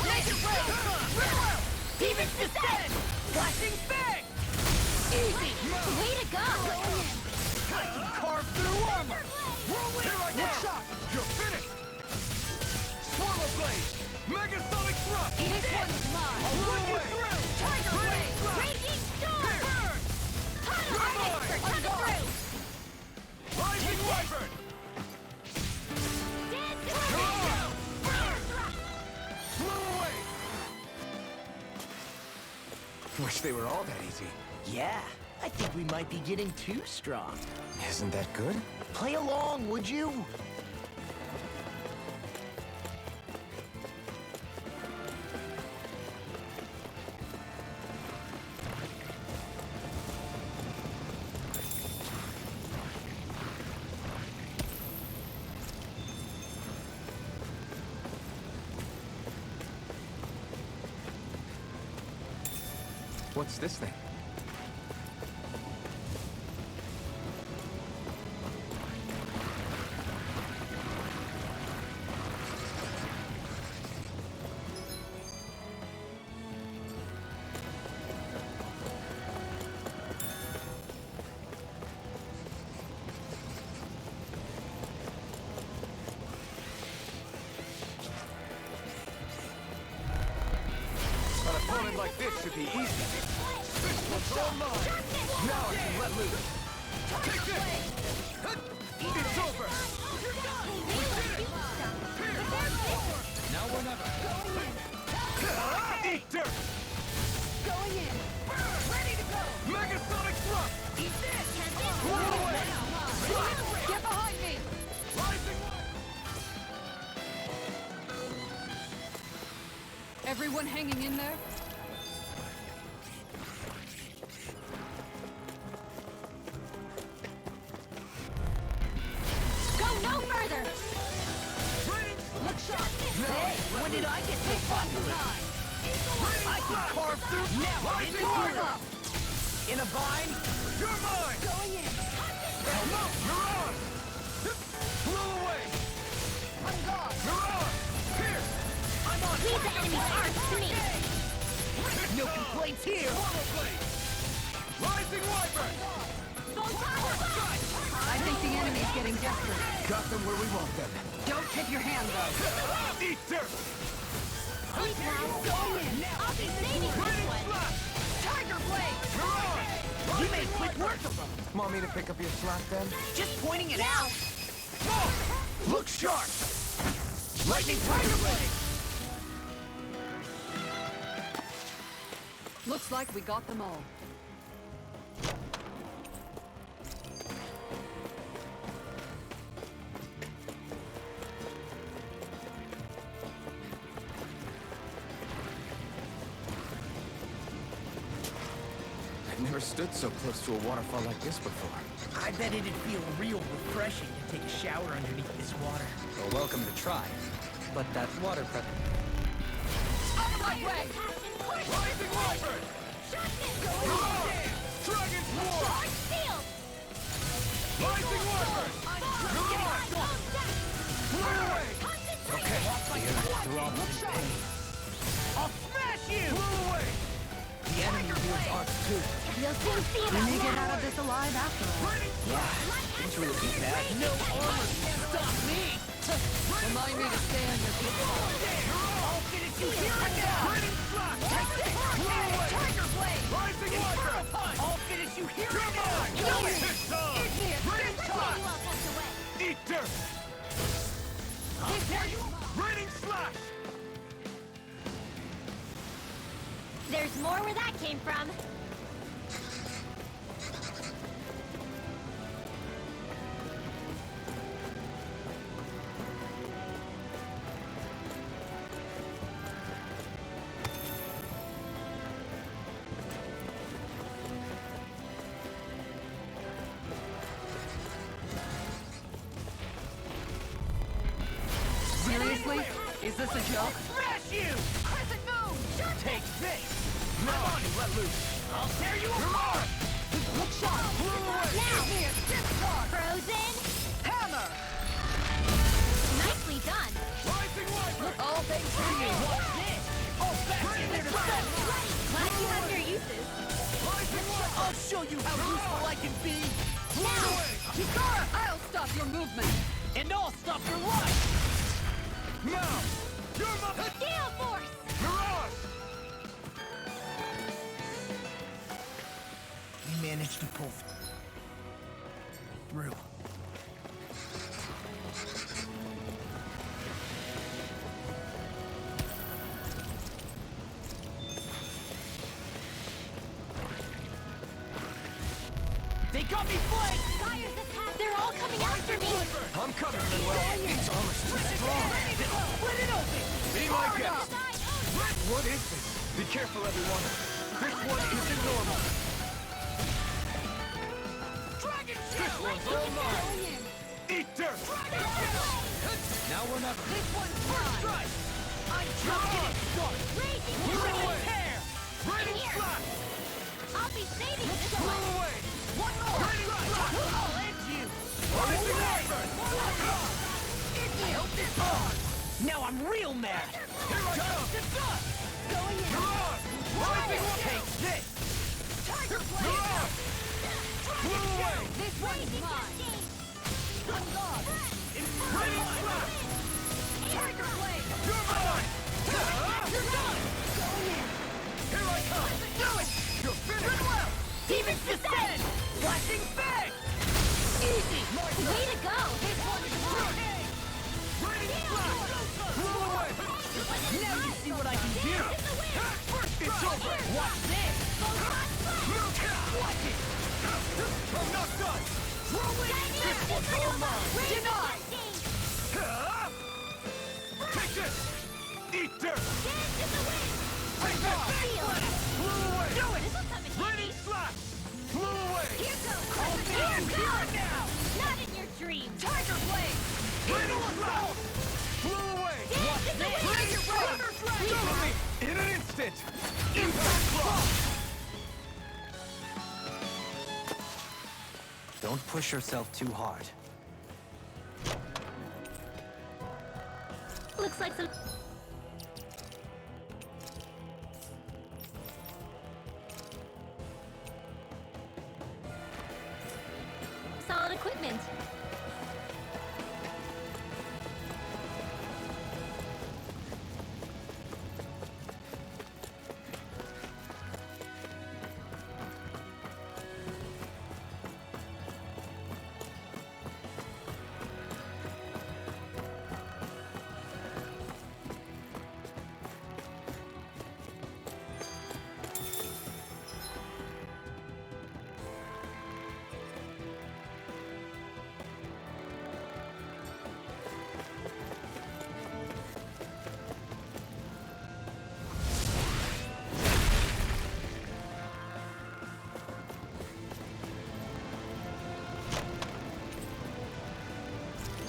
Make it rain. Demons descend! Flashing bang! Easy! Way to go! I can carve through armor! Here I come! You're finished! Swallow blade! Megasonic thrust! This one's mine. I'll run you through! Tiger Raining Blade. slash! Raging storm! Burn! Tunnel You're Arctic mine! for tunnel through! Rising Wyvern! Dance You're to on! Blow away! Wish they were all that easy. Yeah, I think we might be getting too strong. Isn't that good? Play along, would you? What's this thing? An opponent like this should be easy. This one's all mine. Now I can let loose. Take this! It's over! We did it! Here! Now or never! Eat dirt! Going in. Ready to go! Megasonic thrust! Eat this! Blow away! Get behind me! Rising Everyone hanging in there? Go no further! Look sharp! Hey, when did I get this popular? I can carve through now into yours! In a vine? You're mine! Going in. No, you're on! Blow away! I'm gone. You're on! Here! I'm on Leave the enemy's arms to me! No complaints here! Rising Wyvern! I think the enemy's getting desperate. Got them where we want them. Don't tip your hand, though. Eat dirt! Please now! I'll be saving this Raining one! slash! Tiger blade! You're on! You made quick work of them! Want me to pick up your slack then? Just pointing it out! Look sharp! Lightning Tiger Blade! Looks like we got them all. I've never stood so close to a waterfall like this before. I bet it'd feel real refreshing to take a shower underneath this water. Well, welcome to try. But that water prep... Out of my way! Rising Wyvern! You're on! Dragon's War! Rising Wyvern! You're on! Blow away! Okay, I'll smash you! Blow away! The enemy wields arts too. You'll soon see We about may get that! out of this alive after all. It's really be bad. No armor can stop me! Remind me to stay on your feet. I'll finish you here and now! Raining slash! Tiger Blade! Rising Wyvern! I'll finish you here You're and now! mine! Do it! It's time! Raining slash! You all tucked away. Eat dirt! Raining slash! There's more where that came from. Seriously? Is this a joke? Smash you! Crescent moon! Take this! Now you let loose! I'll tear you apart! Look sharp! Now! Give me a stiff card! Frozen! Hammer! Nicely done! Rising Wyvern! All thanks to you! What's this? Oh, back in there to stop! Glad you have your uses. Rising Wyvern! I'll show you how useful I can be! Now! Chikara! I'll stop your movement! And I'll stop your life! Now! You're my... Gale Force! You're on! We managed to pull through. got me flanked! Fire's attack! They're all coming after me! I'm coming, Manuel. Its armor's too strong. Split it open! Be my guest. What is this? Be careful, everyone. This one isn't normal. Dragon This Shield! one's all mine. Eat dirt. Now we're not. This one's first strike! I'm chopping it! Raging Raging tear! Raining flash. I'll be saving this Blow one! away. One more! Raining flash. I'll end you! Rising embers. I hope this on! Now I'm real mad! Here I come. Going in! You're on. Rising flash. Take this! Tiger You're Blade! on. Blow away. This one's mine! I'm gone! Raining flash. Tiger Blade! You're mine. You're done! Here I come. Do it! You're finished. Goodwill! Demons descend! Flashing fang! Easy! Way to go! This one's mine! Raining flash. Blow away. Now you see what I can do! It's over. Watch this! Watch it! I'm not done. This one's all mine! Denied! Take this. Eat dirt. Take that! Blow away. Do it! Raining flash. Blow away. Here goes! Now! Not in your dreams! Tiger Blade! Raining flash. Blow away. Watch this! Tiger Blade! Cover me in an instant. Impact block. Don't push yourself too hard. Looks like some... solid equipment.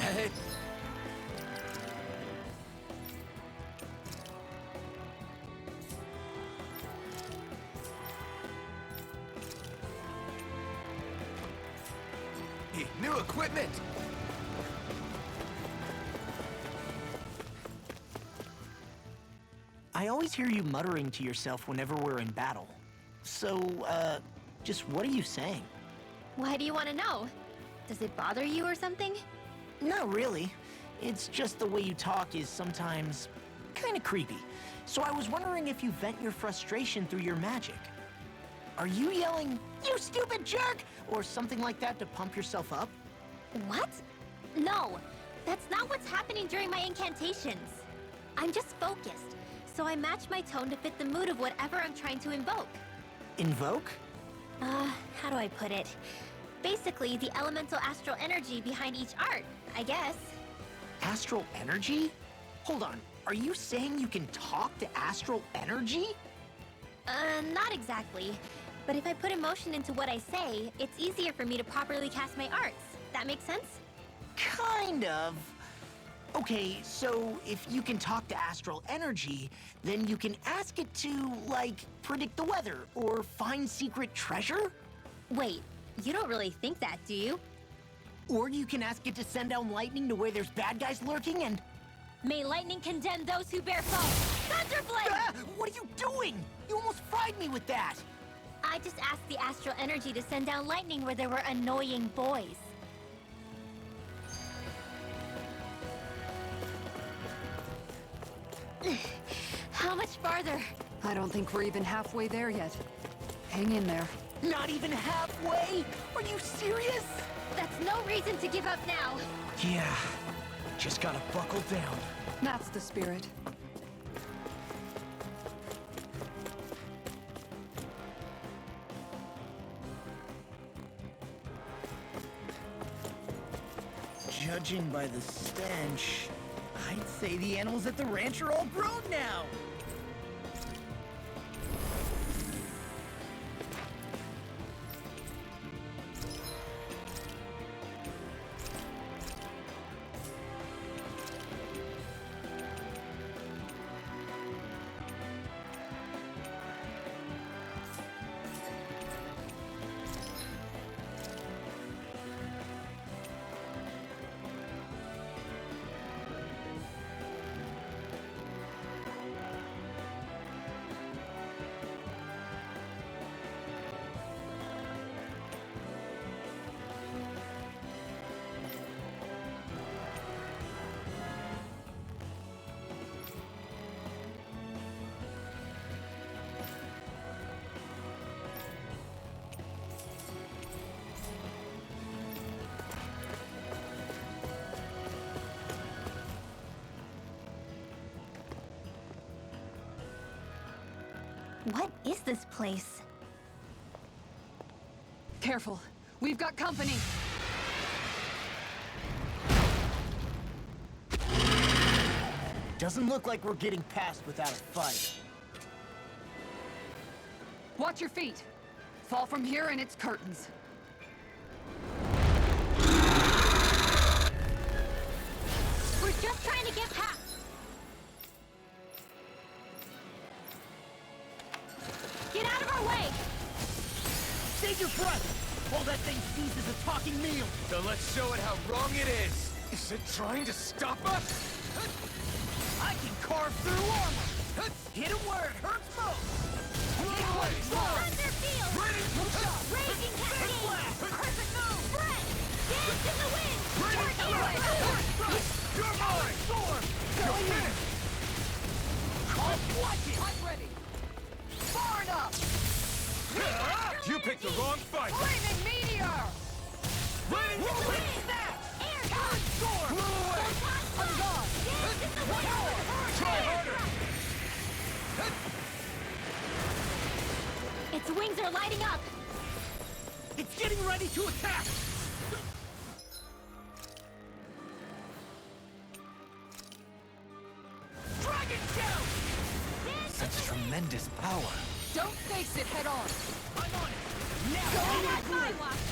Hey. New equipment. I always hear you muttering to yourself whenever we're in battle. So, just what are you saying? Why do you want to know? Does it bother you or something? Not really. It's just the way you talk is sometimes kind of creepy. So I was wondering if you vent your frustration through your magic. Are you yelling, "You stupid jerk," or something like that to pump yourself up? What? No, that's not what's happening during my incantations. I'm just focused, so I match my tone to fit the mood of whatever I'm trying to invoke. Invoke? How do I put it? Basically, the elemental astral energy behind each art, I guess. Astral energy? Hold on, are you saying you can talk to astral energy? Not exactly. But if I put emotion into what I say, it's easier for me to properly cast my arts. That makes sense? Kind of. Okay, so if you can talk to astral energy, then you can ask it to, like, predict the weather or find secret treasure? Wait, you don't really think that, do you? Or you can ask it to send down lightning to where there's bad guys lurking and... May lightning condemn those who bear foe! Thunderblade! Ah, what are you doing? You almost fried me with that! I just asked the astral energy to send down lightning where there were annoying boys. How much farther? I don't think we're even halfway there yet. Hang in there. Not even halfway? Are you serious? That's no reason to give up now. Yeah, just gotta buckle down. That's the spirit. Judging by the stench, I'd say the animals at the ranch are all grown now. What is this place? Careful. We've got company. Doesn't look like we're getting past without a fight. Watch your feet. Fall from here and it's curtains. We're just trying to get past. Get out of our way! Save your breath! While that thing seizes a talking meal! So let's show it how wrong it is! Is it trying to stop us? I can carve through armor! Hit it where it hurts most! Thunder field! Raging cascade! Perfect move! Bread! Dance in the wind! Turkey away! You're mine! Storm! You're finished! Watch it! I'm ready. Far enough! You picked the wrong fight! Flaming meteor! Wind snap! Air dodge! Storm! Blow away! I'm gone! Dance in the wind! Try harder! Its wings are lighting up! It's getting ready to attack! Dragon shout! Such tremendous power. Don't face it head on. I'm on it! Now! Go on my watch!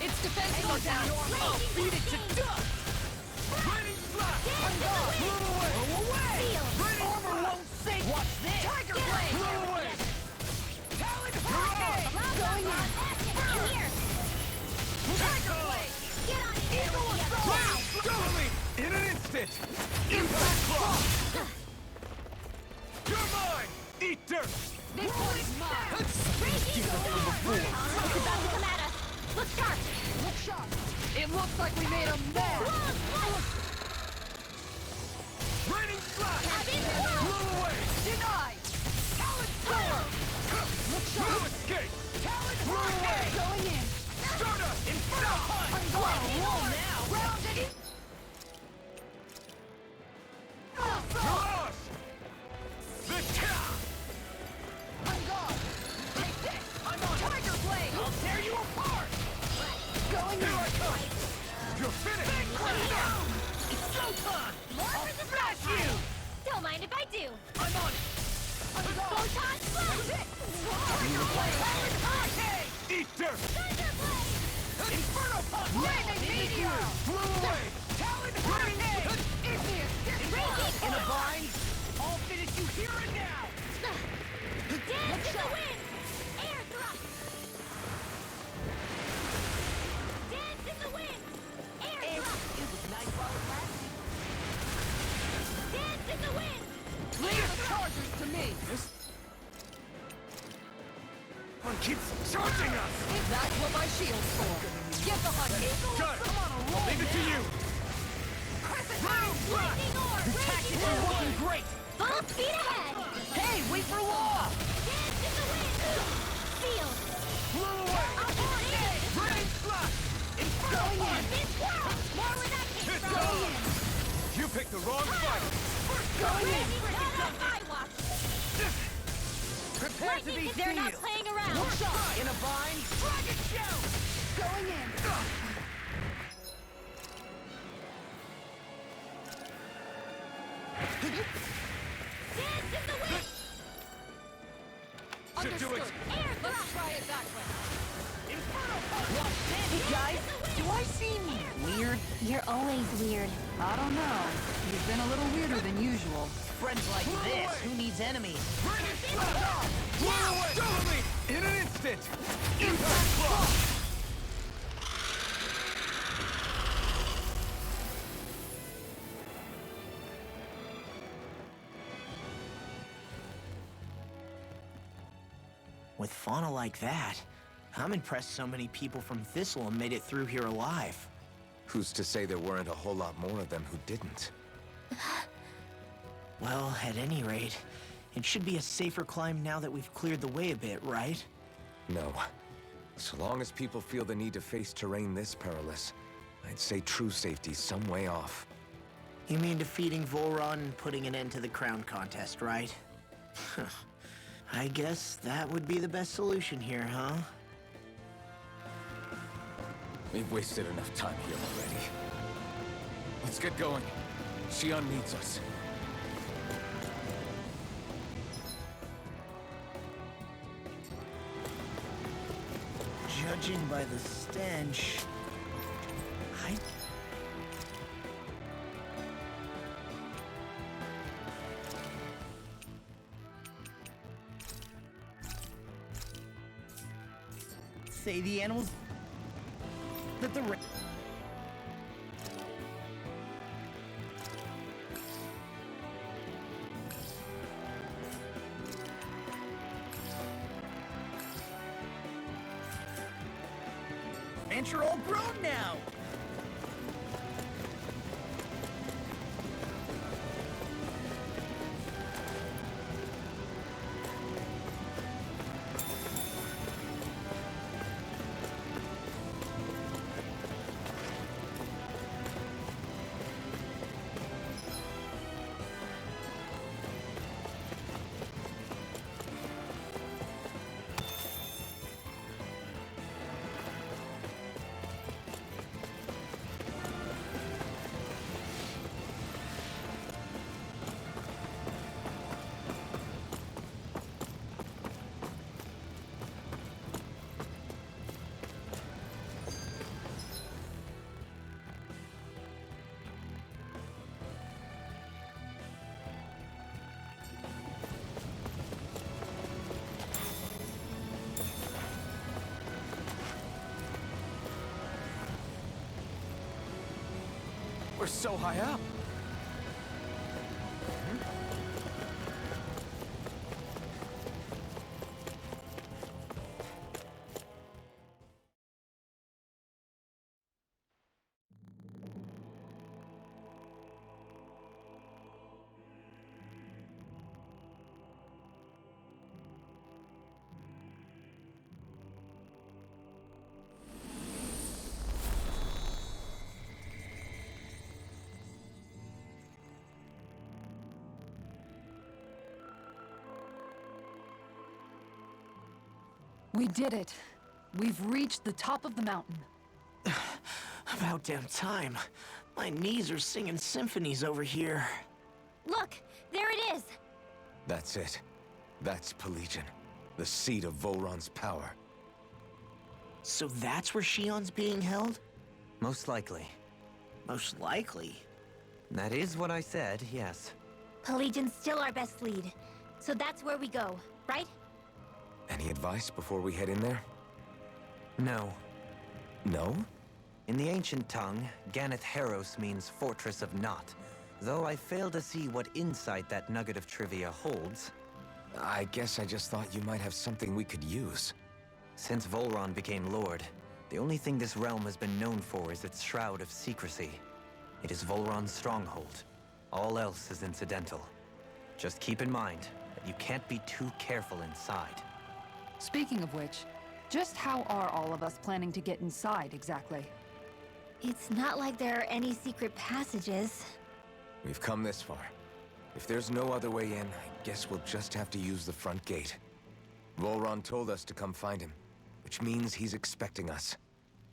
Its defenses are down. I'll beat it to dust! Raining slap! Dance in the wind! Blow away! Seal! Armor won't sink! Watch this! Tiger Get blade! Blow away! Talon Going on! Down here! Tiger blade! Get on it! Eagle assault! Totally! In an instant! Impact block! You're mine! Eat dirt! This one's mine! Raging storm! It's about to come at us! Look sharp! Look sharp! It looks like we made a mess! Raining slap! Cabin Blow away! Denied! Talon storm! Look No sharp! escape! Talon Blow away! Going in! Stardust! Inferno punch! I'm Blow going roll in! now! Grounded in! Cross! The cow! I'm gone! Take this! I'm on it! Tiger blade! I'll tear you apart! Going Here I in! come! You're finished! It's showtime! More I'll for the smash you! Don't mind if I do! I'm on it! I'm gone! Photon blast! Eat dirt! Thunder blade! Inferno punch! Flaming meteor! Blow away! Talon hurricane! Igneous disruption! In a bind? I'll finish you here and now! Dance in the wind! Air thrust! Dance in the wind! Air thrust! It was nice while it lasted. Dance in the wind! Leave the chargers to me! One keeps charging us! That's what my shield's for! Get the hunt! Got it! I'll leave it to you! Lightning orb! Tactics are working great! Full speed ahead! Hey, wait for law! Dance in the wind! Seal! Blow away! I'll board in! Rain slap! Inferno punch! This world! More where that came It's from! on! You picked the wrong fight! Going in! Not on my watch! Prepare to Lightning be is they're not sealed! playing around! In a bind? Dragon shout! Going in! Dance in the wind! Should do it. Air Let's thrust! try it that way. Hey guys, do I seem weird? You're always weird. I don't know. You've been a little weirder than usual. Friends like this, who needs enemies? Bring it! Fly away! Double me! In an instant! Impact block! With fauna like that, I'm impressed so many people from Thistleum made it through here alive. Who's to say there weren't a whole lot more of them who didn't? Well, at any rate, it should be a safer climb now that we've cleared the way a bit, right? No. So long as people feel the need to face terrain this perilous, I'd say true safety's some way off. You mean defeating Volron and putting an end to the crown contest, right? I guess that would be the best solution here, huh? We've wasted enough time here already. Let's get going. Shion needs us. Judging by the stench, say the animals that the and you're all grown now. We're so high up. We did it. We've reached the top of the mountain. About damn time. My knees are singing symphonies over here. Look, there it is. That's it. That's Pelegion, the seat of Volron's power. So that's where Shion's being held? Most likely. Most likely. That is what I said, yes. Pellegion's still our best lead. So that's where we go, right? Any advice before we head in there? No. No? In the ancient tongue, Ganeth Heros means Fortress of Naught, though I fail to see what insight that nugget of trivia holds. I guess I just thought you might have something we could use. Since Volron became Lord, the only thing this realm has been known for is its shroud of secrecy. It is Volron's stronghold. All else is incidental. Just keep in mind that you can't be too careful inside. Speaking of which, just how are all of us planning to get inside exactly? It's not like there are any secret passages. We've come this far. If there's no other way in, I guess we'll just have to use the front gate. Volron told us to come find him, which means he's expecting us.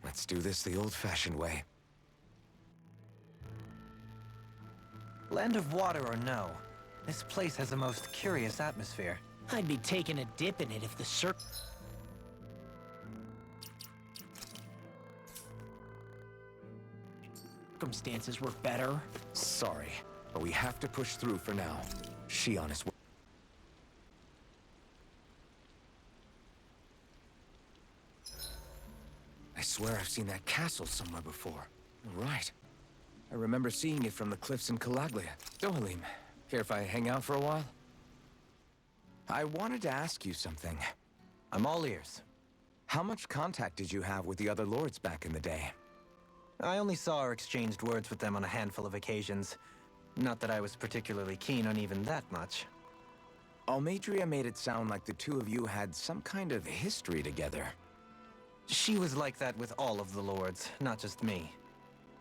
Let's do this the old-fashioned way. Land of water or no, this place has a most curious atmosphere. I'd be taking a dip in it if the circumstances were better. Sorry, but we have to push through for now. Shion is... I swear I've seen that castle somewhere before. Right. I remember seeing it from the cliffs in Calaglia. Dohalim, care if I hang out for a while? I wanted to ask you something. I'm all ears. How much contact did you have with the other lords back in the day? I only saw or exchanged words with them on a handful of occasions. Not that I was particularly keen on even that much. Almadria made it sound like the two of you had some kind of history together. She was like that with all of the lords, not just me.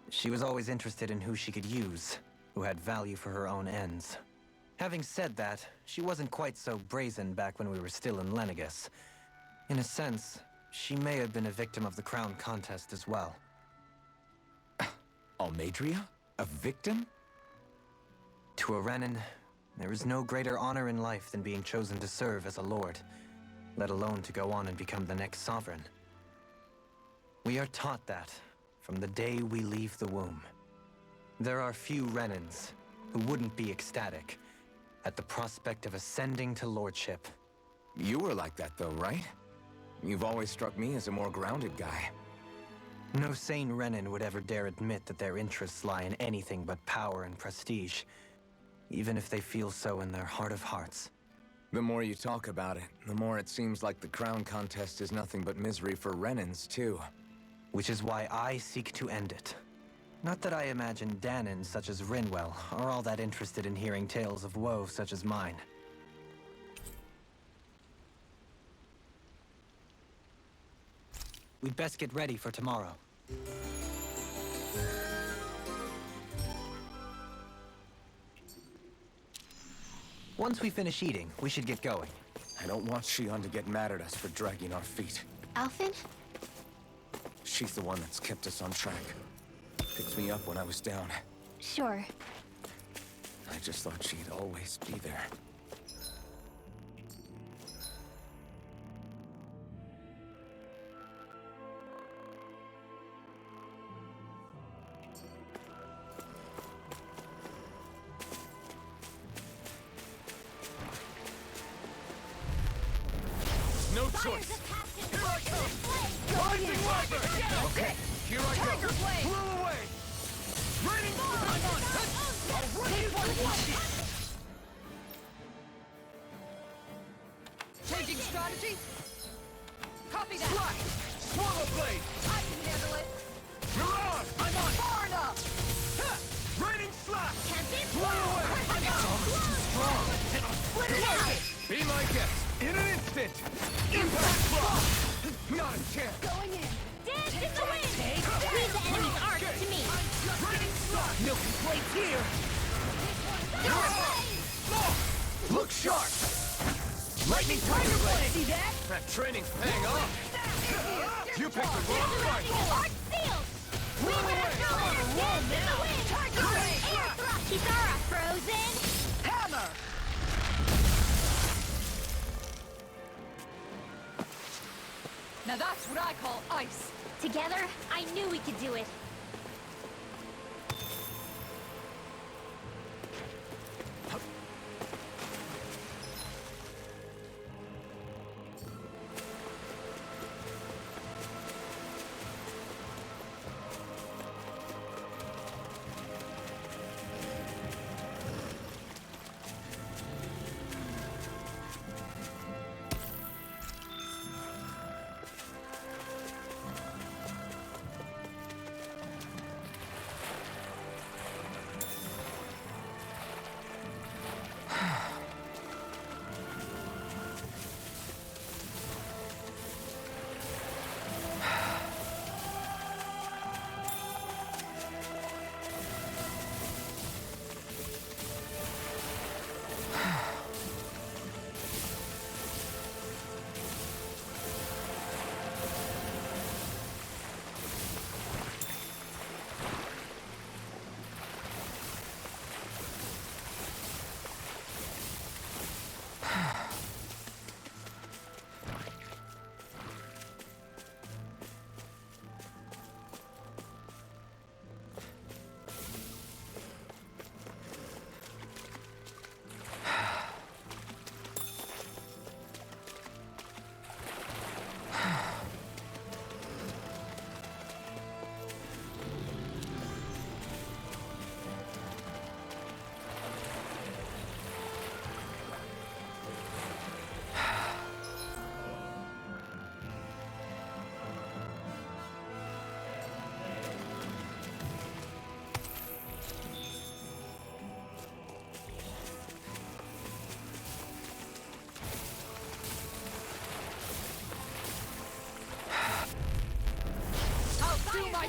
She was always interested in who she could use, who had value for her own ends. Having said that, she wasn't quite so brazen back when we were still in Lenegus. In a sense, she may have been a victim of the crown contest as well. Almadria? A victim? To a Renin, there is no greater honor in life than being chosen to serve as a lord, let alone to go on and become the next sovereign. We are taught that from the day we leave the womb. There are few Renins who wouldn't be ecstatic at the prospect of ascending to lordship. You were like that though, right? You've always struck me as a more grounded guy. No sane Renin would ever dare admit that their interests lie in anything but power and prestige, even if they feel so in their heart of hearts. The more you talk about it, the more it seems like the crown contest is nothing but misery for Renins, too. Which is why I seek to end it. Not that I imagine Danins such as Rinwell are all that interested in hearing tales of woe such as mine. We'd best get ready for tomorrow. Once we finish eating, we should get going. I don't want Shion to get mad at us for dragging our feet. Alphen? She's the one that's kept us on track. Picked me up when I was down. Sure. I just thought she'd always be there. No choice. Here I come. Rising weapon. Okay, here I go. Blow away. Ready? I'm on. I'll run you for one. Changing strategy? Copy that! Slide. Swallow blade. I can handle it! You're on. I'm on. Far enough! Raining slap. Can't be Blow away. strong. Split it out. Be my guest. In an instant. Impact block. Not a chance. Going in. Dance in the wind. Leave the enemy's arc to me. Raining slap. No complaints here. Look sharp. Lightning tiger blade. See that? That training's paying off. You picked the wrong fight. Arc sealed. We have no air. Dance in the wind. Tiger blade. Air thrust. Kisara frozen. Hammer! Now that's what I call ice. Together, I knew we could do it.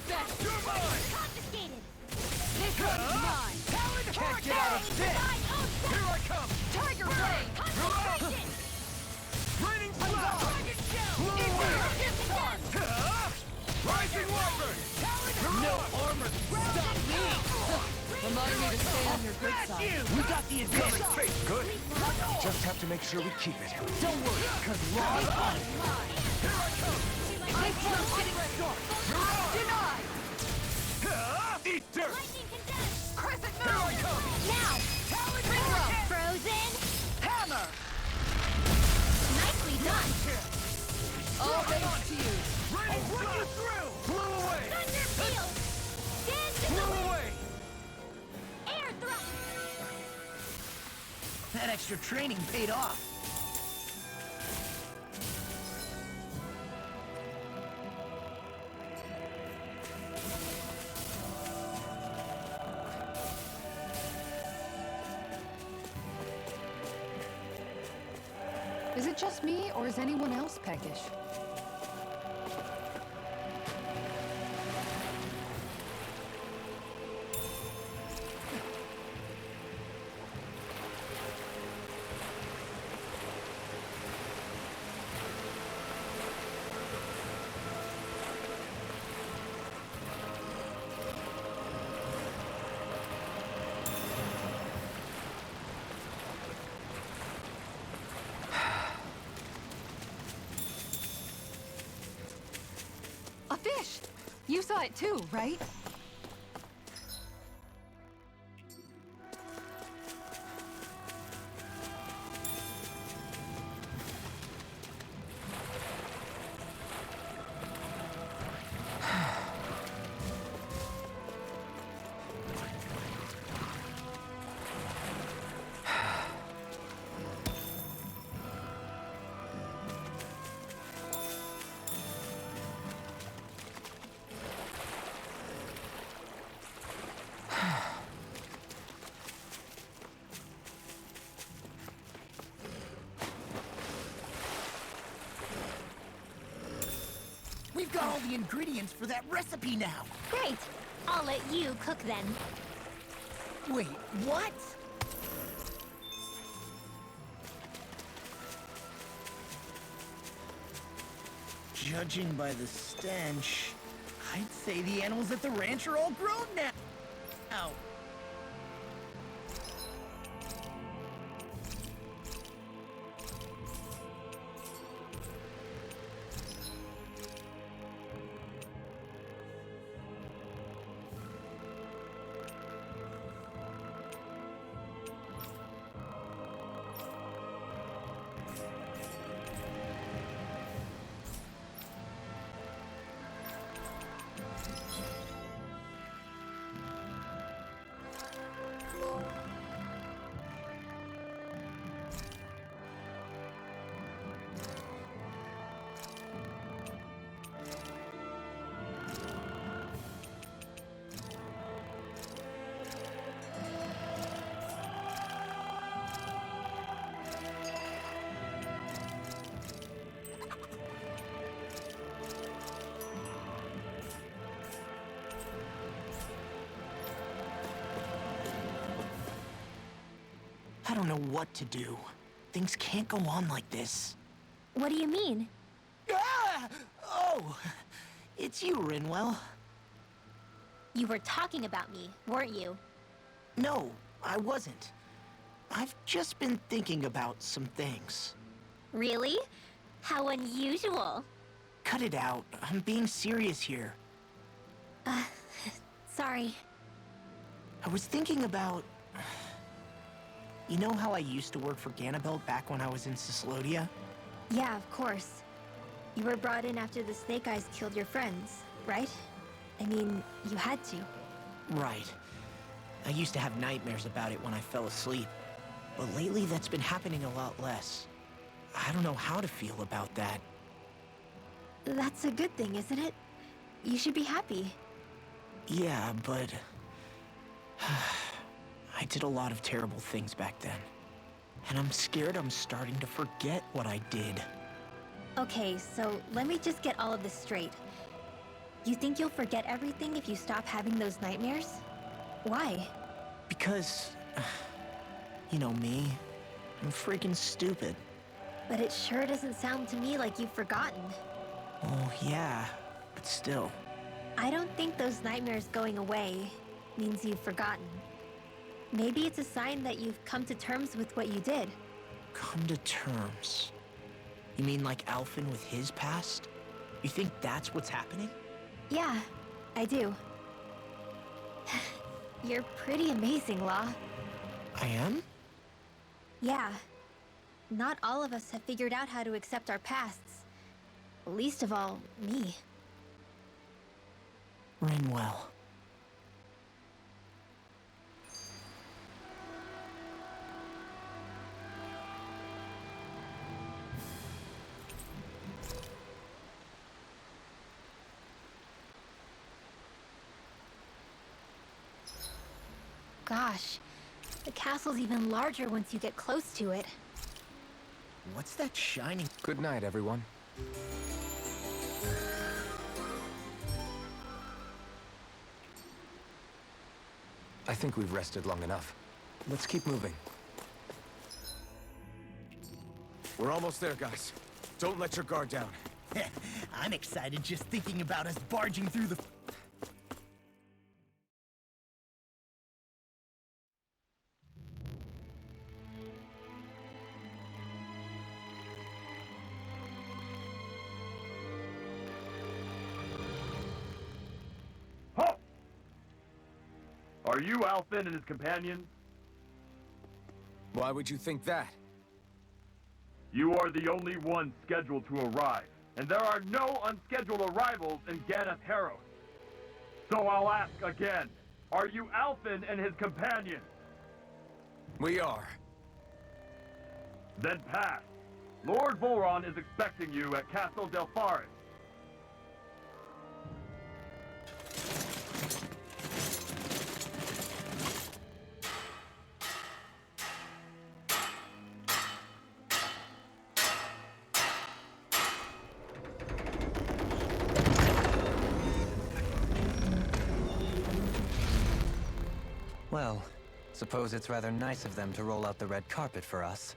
best. You're mine! Confiscated! This one's mine. Can't get out of this! Here I come! Tiger blade. Concentration! Raining slash! Target shell! Rising Wyvern! No armor can stop me! Remind me to stay on your good side. We got the advantage! Face good! Just have to make sure we keep it. Don't worry, cause Ron... This one's getting denied. Eat dirt! Lightning condensed! Crescent Here I moon. come! Now! Ring rope. Frozen! Hammer. Nicely done! All thanks to you. Raining slash! Blew away! Thunder field! Dance in the Blew wind! away! Air thrust! That extra training paid off. Is it just me, or is anyone else peckish? A fish! You saw it too, right? We've got all the ingredients for that recipe now. Great! I'll let you cook then. Wait, what? Judging by the stench, I'd say the animals at the ranch are all grown now. Ow. I don't know what to do. Things can't go on like this. What do you mean? Ah! Oh! It's you, Rinwell. You were talking about me, weren't you? No, I wasn't. I've just been thinking about some things. Really? How unusual. Cut it out. I'm being serious here. Sorry. I was thinking about... You know how I used to work for Ganabelt back when I was in Cislodiya? Yeah, of course. You were brought in after the Snake Eyes killed your friends, right? I mean, you had to. Right. I used to have nightmares about it when I fell asleep. But lately that's been happening a lot less. I don't know how to feel about that. That's a good thing, isn't it? You should be happy. Yeah, but... I did a lot of terrible things back then. And I'm scared I'm starting to forget what I did. Okay, so let me just get all of this straight. You think you'll forget everything if you stop having those nightmares? Why? Because, you know me, I'm freaking stupid. But it sure doesn't sound to me like you've forgotten. Oh, yeah, but still. I don't think those nightmares going away means you've forgotten. Maybe it's a sign that you've come to terms with what you did. Come to terms? You mean like Alphen with his past? You think that's what's happening? Yeah, I do. You're pretty amazing, Law. I am? Yeah. Not all of us have figured out how to accept our pasts. Least of all, me. Rinwell. Gosh, the castle's even larger once you get close to it. What's that shining? Good night, everyone. I think we've rested long enough. Let's keep moving. We're almost there, guys. Don't let your guard down. I'm excited just thinking about us barging through the... Halt! Are you Alphen and his companions? Why would you think that? You are the only one scheduled to arrive, and there are no unscheduled arrivals in Ganath Harrow. So I'll ask again, are you Alphen and his companions? We are. Then pass. Lord Volron is expecting you at Castle Delpharis. Well, suppose it's rather nice of them to roll out the red carpet for us.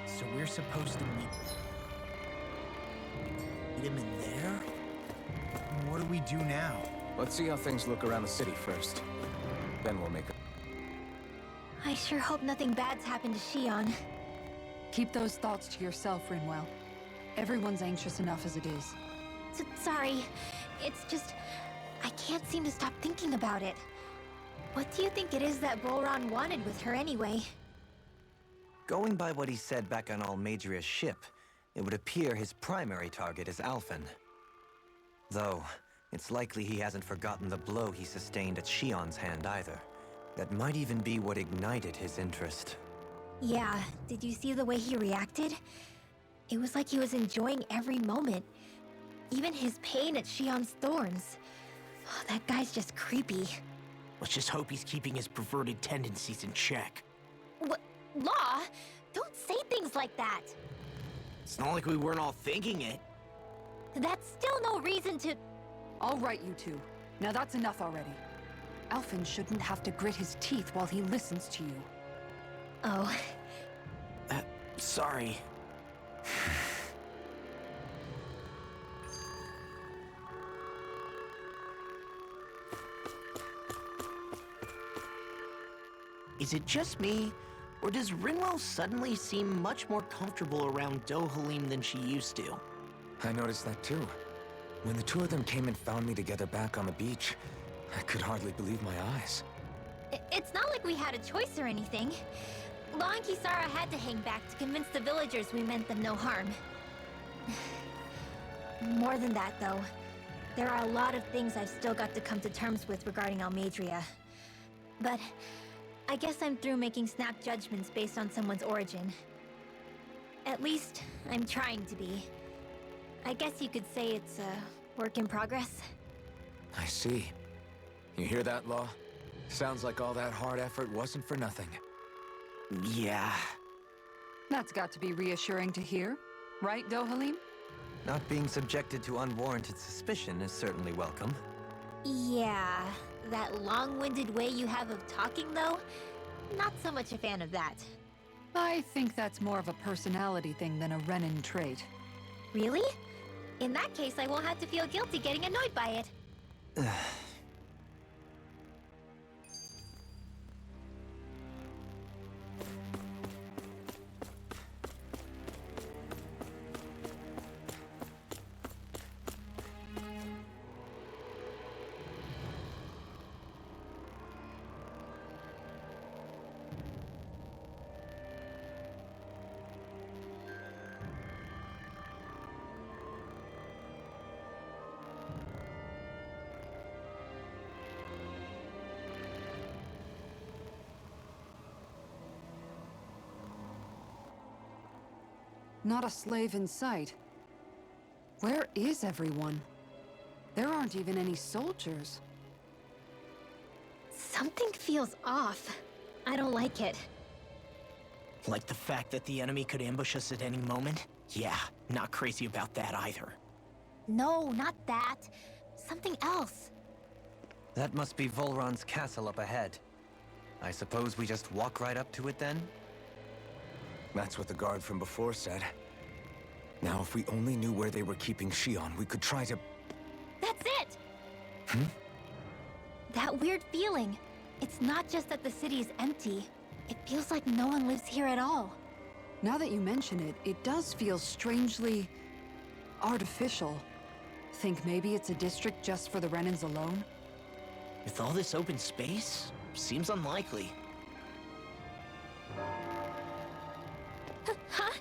So we're supposed to meet him in there? What do we do now? Let's see how things look around the city first. Then we'll make a... I sure hope nothing bad's happened to Shion. Keep those thoughts to yourself, Rinwell. Everyone's anxious enough as it is. Sorry. It's just... I can't seem to stop thinking about it. What do you think it is that Volron wanted with her anyway? Going by what he said back on Almadria's ship, it would appear his primary target is Alphen. Though, it's likely he hasn't forgotten the blow he sustained at Shion's hand either. That might even be what ignited his interest. Yeah, did you see the way he reacted? It was like he was enjoying every moment. Even his pain at Shion's thorns. Oh, that guy's just creepy. Let's just hope he's keeping his perverted tendencies in check. What? Law? Don't say things like that! It's not like we weren't all thinking it. That's still no reason to... All right, you two. Now that's enough already. Alphen shouldn't have to grit his teeth while he listens to you. Oh. Sorry. Is it just me, or does Rinwell suddenly seem much more comfortable around Dohalim than she used to? I noticed that too. When the two of them came and found me together back on the beach, I could hardly believe my eyes. It's not like we had a choice or anything. Law and Kisara had to hang back to convince the villagers we meant them no harm. More than that, though. There are a lot of things I've still got to come to terms with regarding Almadria. But I guess I'm through making snap judgments based on someone's origin. At least, I'm trying to be. I guess you could say it's a work in progress. I see. You hear that, Law? Sounds like all that hard effort wasn't for nothing. Yeah. That's got to be reassuring to hear, right, Dohalim? Not being subjected to unwarranted suspicion is certainly welcome. Yeah, that long-winded way you have of talking, though? Not so much a fan of that. I think that's more of a personality thing than a Renin trait. Really? In that case, I won't have to feel guilty getting annoyed by it. Not a slave in sight. Where is everyone? There aren't even any soldiers. Something feels off. I don't like it. Like the fact that the enemy could ambush us at any moment? Yeah, not crazy about that either. No, not that. Something else. That must be Volron's castle up ahead. I suppose we just walk right up to it then? That's what the guard from before said. Now, if we only knew where they were keeping Shion, we could try to... That's it! That weird feeling. It's not just that the city is empty. It feels like no one lives here at all. Now that you mention it, it does feel strangely... artificial. Think maybe it's a district just for the Renins alone? With all this open space, seems unlikely. Huh?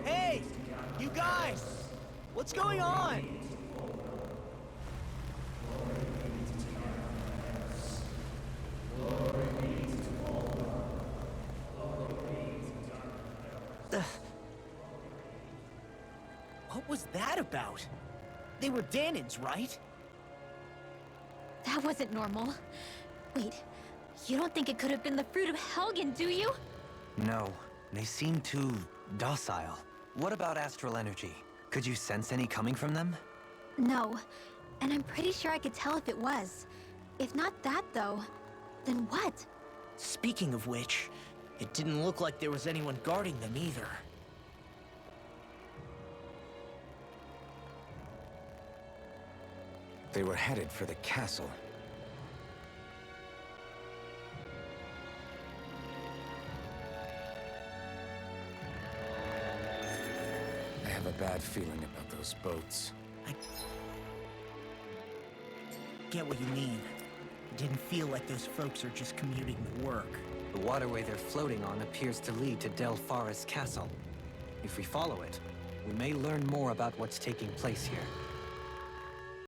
Hey! You guys! What's going on? What was that about? They were Danins, right? That wasn't normal. Wait, you don't think it could have been the fruit of Helgen, do you? No, they seem too docile. What about astral energy? Could you sense any coming from them? No, and I'm pretty sure I could tell if it was. If not that, though, then what? Speaking of which, it didn't look like there was anyone guarding them either. They were headed for the castle. I have a bad feeling about those boats. I get what you mean. It didn't feel like those folks are just commuting to work. The waterway they're floating on appears to lead to Del Farra's castle. If we follow it, we may learn more about what's taking place here.